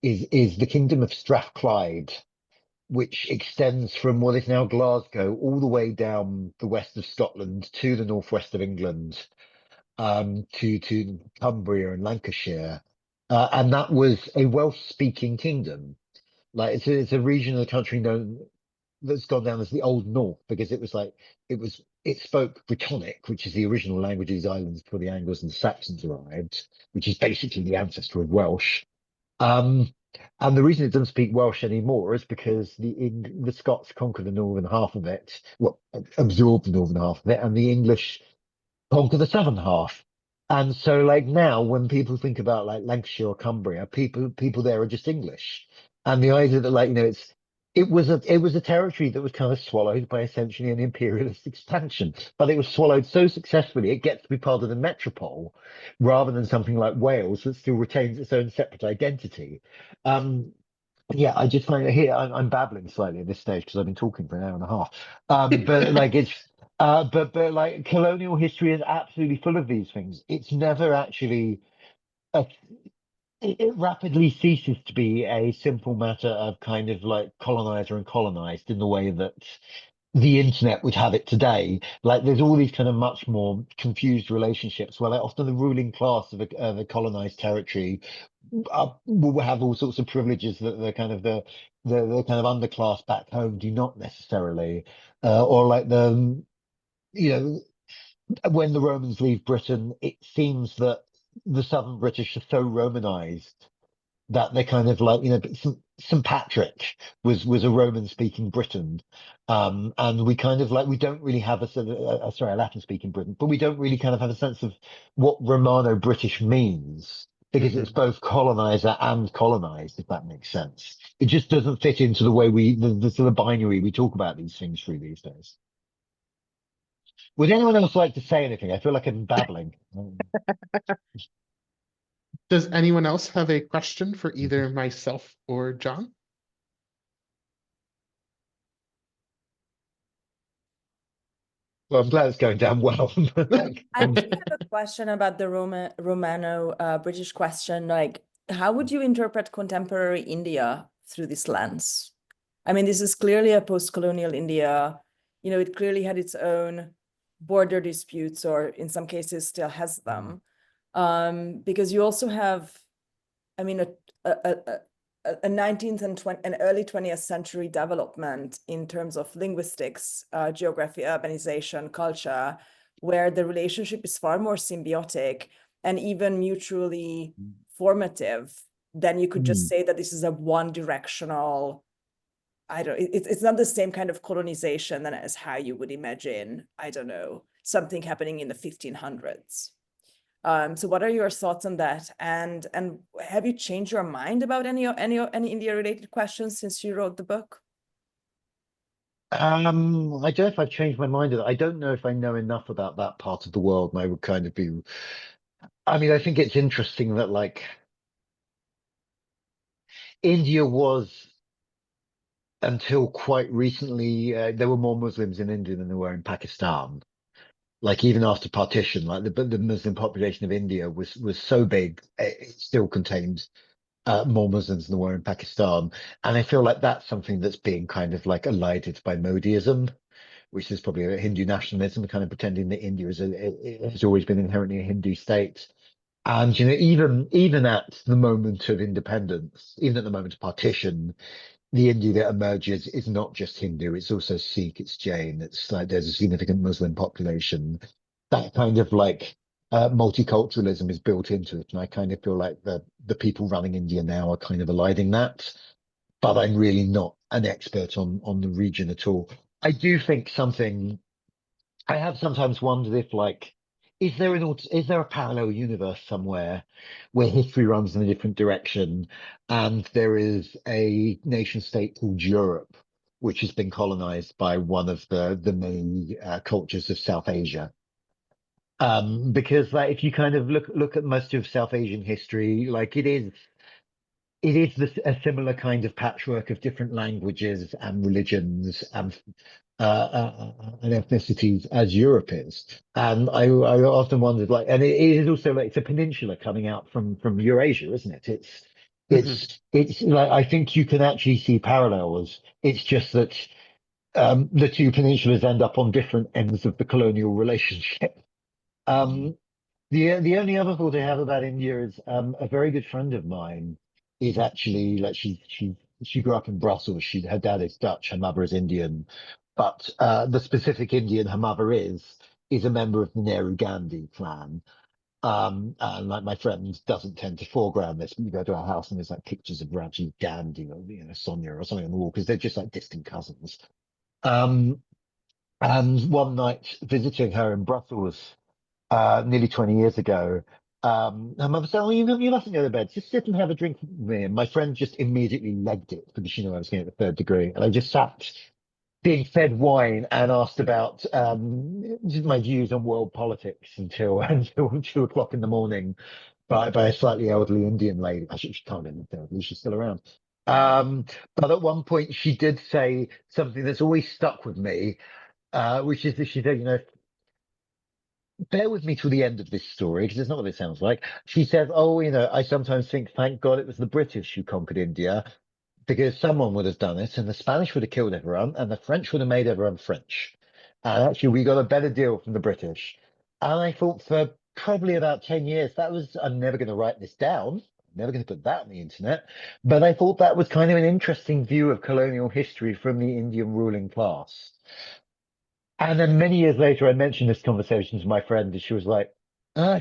Speaker 3: is the kingdom of Strathclyde, which extends from what is now Glasgow all the way down the west of Scotland to the northwest of England, to Cumbria and Lancashire. And that was a Welsh-speaking kingdom. Like, it's a region of the country that's gone down as the Old North, because it spoke Brittonic, which is the original language of these islands before the Angles and the Saxons arrived, which is basically the ancestor of Welsh. And the reason it doesn't speak Welsh anymore is because the Scots conquered the northern half of it, well, absorbed the northern half of it, and the English conquer the southern half. And so, like, now when people think about like Lancashire or Cumbria, people there are just English. And the idea that, like, it was a territory that was kind of swallowed by essentially an imperialist expansion, but it was swallowed so successfully it gets to be part of the metropole rather than something like Wales that still retains its own separate identity. Yeah, I just find it here. I'm babbling slightly at this stage because I've been talking for an hour and a half. But like but like colonial history is absolutely full of these things. It's never actually. A, it rapidly ceases to be a simple matter of kind of like colonizer and colonized in the way that the internet would have it today. Like, there's all these kind of much more confused relationships where like often the ruling class of a colonized territory will have all sorts of privileges that the kind of underclass back home do not necessarily, or like you know when the Romans leave Britain, it seems that the southern British are so Romanized that they're kind of like, St. Patrick was a Roman speaking Britain. And we kind of like, we don't really have a sort of, sorry, a Latin speaking Britain, but we don't really kind of have a sense of what Romano British means, because it's both colonizer and colonized, if that makes sense. It just doesn't fit into the way the sort of binary we talk about these things through these days. Would anyone else like to say anything? I feel like I'm babbling.
Speaker 1: Does anyone else have a question for either myself or John?
Speaker 3: Well, I'm glad it's going down well.
Speaker 2: I do have a question about the Romano British question. Like, how would you interpret contemporary India through this lens? I mean, this is clearly a post-colonial India. you know, it clearly had its own border disputes, or in some cases still has them. Because you also have, I mean, a 19th and early 20th century development in terms of linguistics, geography, urbanization, culture, where the relationship is far more symbiotic and even mutually formative than you could just say that this is a one directional, I don't, it's not the same kind of colonization than as how you would imagine, I don't know, something happening in the 1500s. So what are your thoughts on that? And have you changed your mind about any India related questions since you wrote the book?
Speaker 3: I don't know if I've changed my mind. I don't know if I know enough about that part of the world, and I would kind of be. I mean, I think it's interesting that like India was, until quite recently, there were more Muslims in India than there were in Pakistan. Like even after partition, like the Muslim population of India was so big, it still contained more Muslims than there were in Pakistan. And I feel like that's something that's being kind of like elided by Modiism, which is probably a Hindu nationalism, kind of pretending that India has always been inherently a Hindu state. And you know, even at the moment of independence, even at the moment of partition, the India that emerges is not just Hindu; it's also Sikh, it's Jain. It's like there's a significant Muslim population. That kind of like multiculturalism is built into it, and I kind of feel like the people running India now are kind of eliding that. But I'm really not an expert on the region at all. I do think something. I have sometimes wondered if like. Is there a parallel universe somewhere where history runs in a different direction and there is a nation state called Europe, which has been colonized by one of the main cultures of South Asia? Because like if you kind of look at most of South Asian history, like a similar kind of patchwork of different languages and religions and ethnicities as Europe is. And I often wondered, like, and it is also like it's a peninsula coming out from Eurasia, isn't it? It's like I think you can actually see parallels. It's just that the two peninsulas end up on different ends of the colonial relationship. Um, the only other thought I have about India is a very good friend of mine is actually like she grew up in Brussels. Her dad is Dutch, her mother is Indian, but the specific Indian her mother is a member of the Nehru Gandhi clan. And like my friend doesn't tend to foreground this, but you go to our house and there's like pictures of Rajiv Gandhi or you know Sonia or something on the wall because they're just like distant cousins. Um, and one night visiting her in Brussels nearly 20 years ago. Her mother said, "Oh, you mustn't go to bed. Just sit and have a drink with me." And my friend just immediately legged it because she knew I was going to get the third degree. And I just sat being fed wine and asked about my views on world politics until 2 o'clock in the morning by a slightly elderly Indian lady. Actually, she can't be elderly, she's still around. But at one point, she did say something that's always stuck with me, which is that she said, you know, bear with me till the end of this story because it's not what it sounds like. She says, "Oh, you know, I sometimes think, thank God it was the British who conquered India because someone would have done it, and the Spanish would have killed everyone, and the French would have made everyone French. And actually, we got a better deal from the British." And I thought for probably about 10 years, I'm never going to write this down. I'm never going to put that on the internet. But I thought that was kind of an interesting view of colonial history from the Indian ruling class. And then many years later, I mentioned this conversation to my friend, and she was like,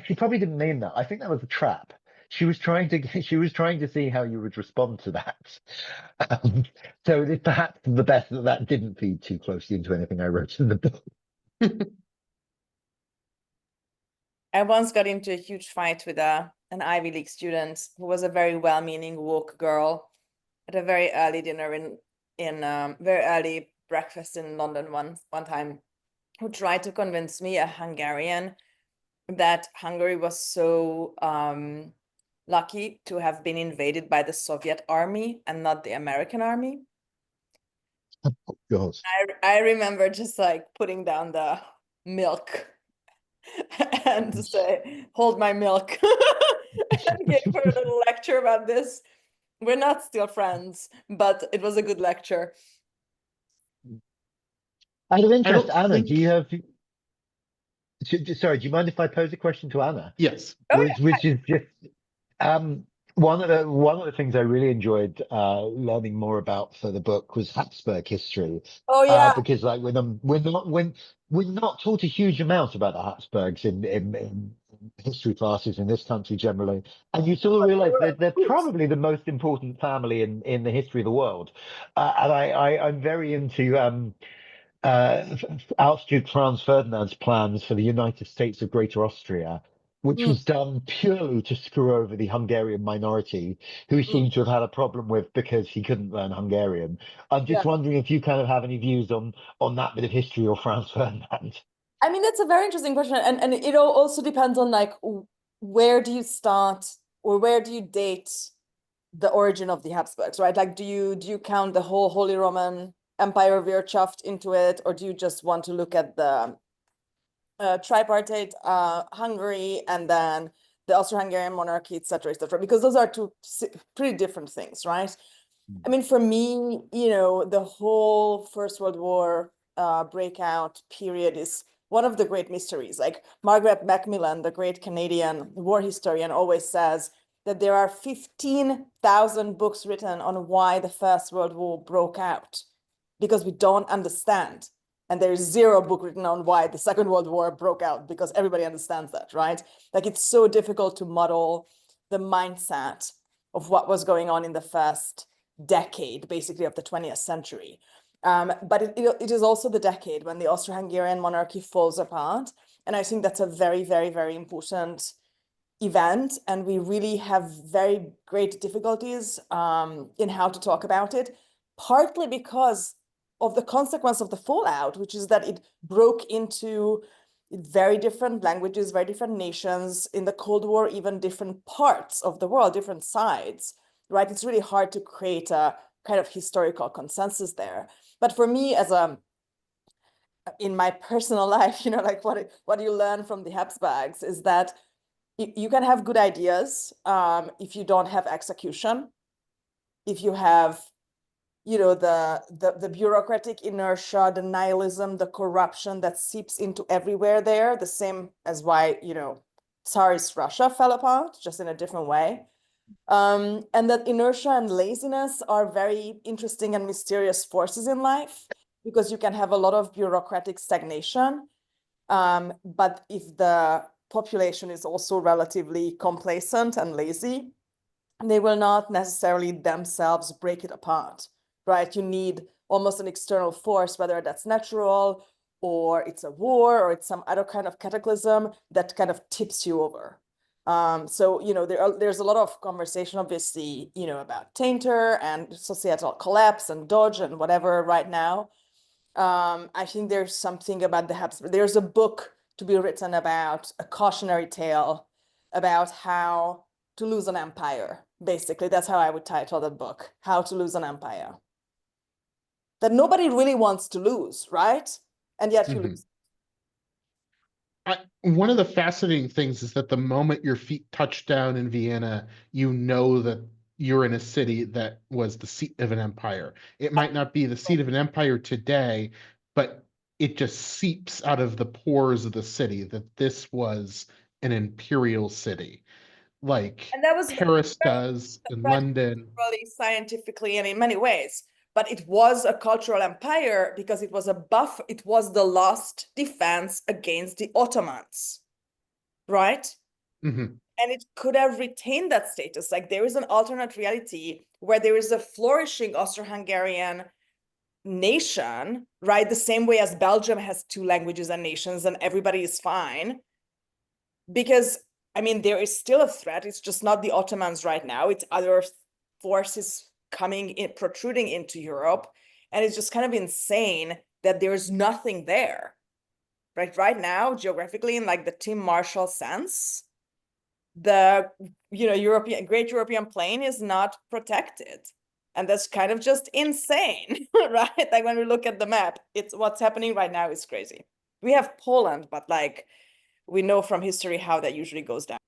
Speaker 3: she probably didn't mean that. I think that was a trap. She was trying to see how you would respond to that. So it's perhaps the best that that didn't feed too closely into anything I wrote in the book.
Speaker 2: I once got into a huge fight with an Ivy League student who was a very well-meaning woke girl at a very early dinner in very early breakfast in London one time, who tried to convince me, a Hungarian, that Hungary was so lucky to have been invaded by the Soviet army and not the American army.
Speaker 3: Oh, God.
Speaker 2: I remember just like putting down the milk and to say, "Hold my milk," and gave her a little lecture about this. We're not still friends, but it was a good lecture.
Speaker 3: Out of
Speaker 1: I
Speaker 3: interest,
Speaker 1: don't
Speaker 3: Anna, do
Speaker 1: think.
Speaker 3: you have? Sorry, do you mind if I pose a question to Anna?
Speaker 1: Yes.
Speaker 2: Oh,
Speaker 3: Which is just um, one of the things I really enjoyed learning more about for the book was Habsburg history,
Speaker 2: oh yeah.
Speaker 3: because like we're not taught a huge amount about the Habsburgs in history classes in this country generally, and you sort of realize that they're probably the most important family in the history of the world, and I'm very into Archduke Franz Ferdinand's plans for the United States of Greater Austria, which
Speaker 2: Mm,
Speaker 3: was done purely to screw over the Hungarian minority, who he
Speaker 2: mm,
Speaker 3: seemed to have had a problem with because he couldn't learn Hungarian. I'm
Speaker 2: yeah.
Speaker 3: just wondering if you kind of have any views on that bit of history or Franz Ferdinand.
Speaker 2: I mean, that's a very interesting question, and it also depends on like where do you start or where do you date the origin of the Habsburgs, right? Like, do you count the whole Holy Roman Empire Wirtschaft into it, or do you just want to look at the tripartite Hungary and then the Austro-Hungarian monarchy, etc., etc.? Because those are two pretty different things, right? I mean, for me, the whole First World War breakout period is one of the great mysteries. Like Margaret Macmillan, the great Canadian war historian, always says that there are 15,000 books written on why the First World War broke out because we don't understand. And there's zero book written on why the Second World War broke out because everybody understands that, right? Like it's so difficult to model the mindset of what was going on in the first decade, basically, of the 20th century. But it is also the decade when the Austro-Hungarian monarchy falls apart. And I think that's a very, very, very important event. And we really have very great difficulties in how to talk about it, partly because of the consequence of the fallout, which is that it broke into very different languages, very different nations in the Cold War, even different parts of the world, different sides, right? It's really hard to create a kind of historical consensus there. But for me, in my personal life, like what you learn from the Habsburgs is that you can have good ideas if you don't have execution, if you have the bureaucratic inertia, the nihilism, the corruption that seeps into everywhere there, the same as why Tsarist Russia fell apart, just in a different way. And that inertia and laziness are very interesting and mysterious forces in life, because you can have a lot of bureaucratic stagnation. But if the population is also relatively complacent and lazy, they will not necessarily themselves break it apart, right? You need almost an external force, whether that's natural or it's a war or it's some other kind of cataclysm that kind of tips you over. So, there's a lot of conversation, obviously, about tainter and societal collapse and Dodge and whatever right now. I think there's something about the Habsburg. There's a book to be written about a cautionary tale about how to lose an empire. Basically, that's how I would title the book, How to Lose an Empire. That nobody really wants to lose, right? And yet you lose.
Speaker 1: One of the fascinating things is that the moment your feet touch down in Vienna, you know that you're in a city that was the seat of an empire. It might not be the seat of an empire today, but it just seeps out of the pores of the city that this was an imperial city, like
Speaker 2: And that was
Speaker 1: Paris does in London.
Speaker 2: really scientifically and in many ways. But it was a cultural empire because it was a buff. It was the last defense against the Ottomans, right?
Speaker 1: Mhm.
Speaker 2: And it could have retained that status. Like there is an alternate reality where there is a flourishing Austro-Hungarian nation, right? The same way as Belgium has two languages and nations and everybody is fine. Because, I mean, there is still a threat. It's just not the Ottomans right now. It's other forces coming in, protruding into Europe. And it's just kind of insane that there's nothing there, right? Right now, geographically, in like the Tim Marshall sense, the Great European Plain is not protected. And that's kind of just insane, right? Like when we look at the map, it's what's happening right now is crazy. We have Poland, but like we know from history how that usually goes down.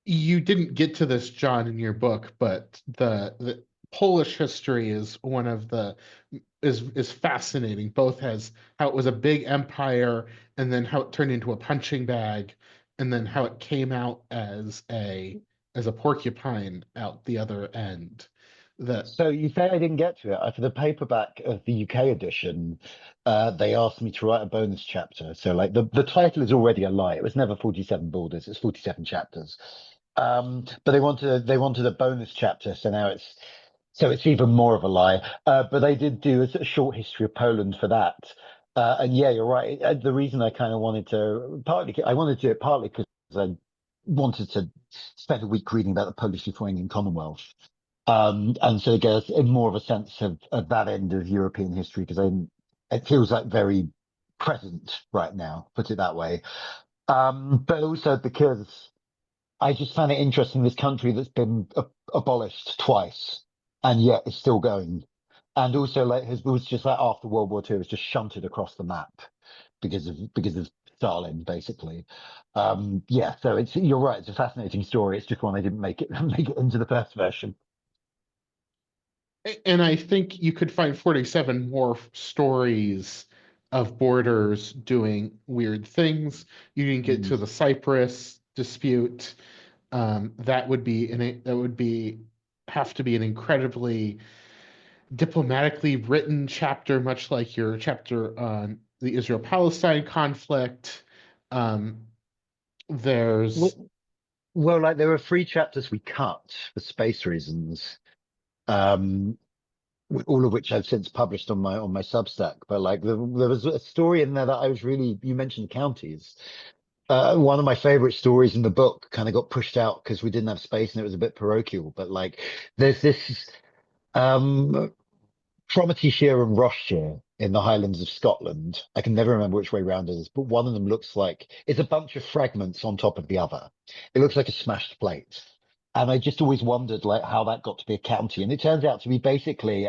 Speaker 1: You didn't get to this, John, in your book, but the Polish history is one of the is fascinating, both as how it was a big empire and then how it turned into a punching bag, and then how it came out as a porcupine out the other end. That
Speaker 3: So you say I didn't get to it. For the paperback of the UK edition, they asked me to write a bonus chapter. So like the title is already a lie. It was never 47 Borders. It's 47 chapters. But they wanted a bonus chapter. So it's even more of a lie. But they did do a sort of short history of Poland for that. And yeah, you're right. The reason I kind of wanted to I wanted to do it partly because I wanted to spend a week reading about the Polish-Lithuanian Commonwealth. And so it gets in more of a sense of that end of European history, because it feels like very present right now, put it that way. But also because I just found it interesting, this country that's been abolished twice and yet is still going. And also like was just like after World War II, it was just shunted across the map because of Stalin, basically. Yeah, so you're right, it's a fascinating story. It's just one I didn't make it into the first version.
Speaker 1: And I think you could find 47 more stories of borders doing weird things. You can get to the Cyprus dispute. That would have to be an incredibly diplomatically written chapter, much like your chapter on the Israel-Palestine conflict. There's
Speaker 3: Well, like there were 3 chapters we cut for space reasons. All of which I've since published on my Substack. But like there was a story in there that you mentioned counties. One of my favorite stories in the book kind of got pushed out because we didn't have space and it was a bit parochial. But like there's this Cromartyshire and Rossshire in the Highlands of Scotland. I can never remember which way round it is, but one of them looks like it's a bunch of fragments on top of the other. It looks like a smashed plate. And I just always wondered like how that got to be a county. And it turns out to be basically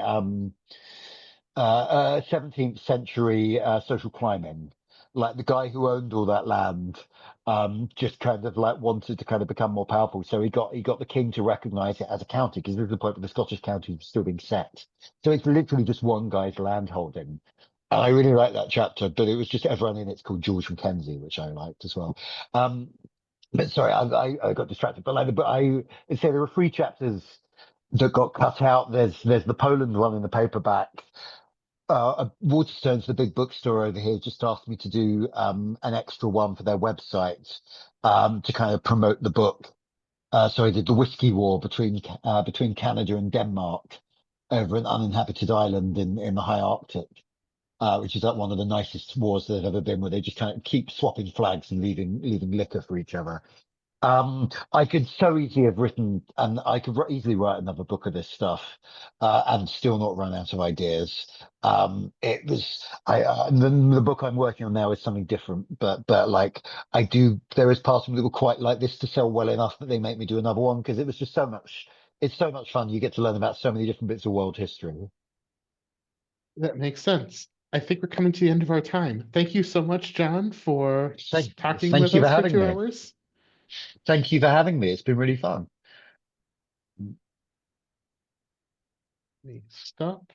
Speaker 3: 17th century social climbing. Like the guy who owned all that land just kind of like wanted to kind of become more powerful. So he got the king to recognize it as a county, because this is the point where the Scottish county was still being set. So it's literally just one guy's land holding. And I really like that chapter, but it was just everyone in it's called George Mackenzie, which I liked as well. But sorry, I got distracted. But I say there were 3 chapters that got cut out. There's the Poland one in the paperback. Waterstones, the big bookstore over here, just asked me to do an extra one for their website to kind of promote the book. So I did the Whiskey War between Canada and Denmark over an uninhabited island in the high Arctic, which is like one of the nicest wars that have ever been, where they just kind of keep swapping flags and leaving liquor for each other. I could so easily have written, and I could easily write another book of this stuff, and still not run out of ideas. The book I'm working on now is something different, but like there is parts of me that would quite like this to sell well enough that they make me do another one, because it was just it's so much fun. You get to learn about so many different bits of world history.
Speaker 1: That makes sense. I think we're coming to the end of our time. Thank you so much, Jonn, for talking
Speaker 3: Thank
Speaker 1: with
Speaker 3: you for
Speaker 1: us for
Speaker 3: having
Speaker 1: 2
Speaker 3: me.
Speaker 1: hours.
Speaker 3: Thank you for having me. It's been really fun.
Speaker 1: Let me stop.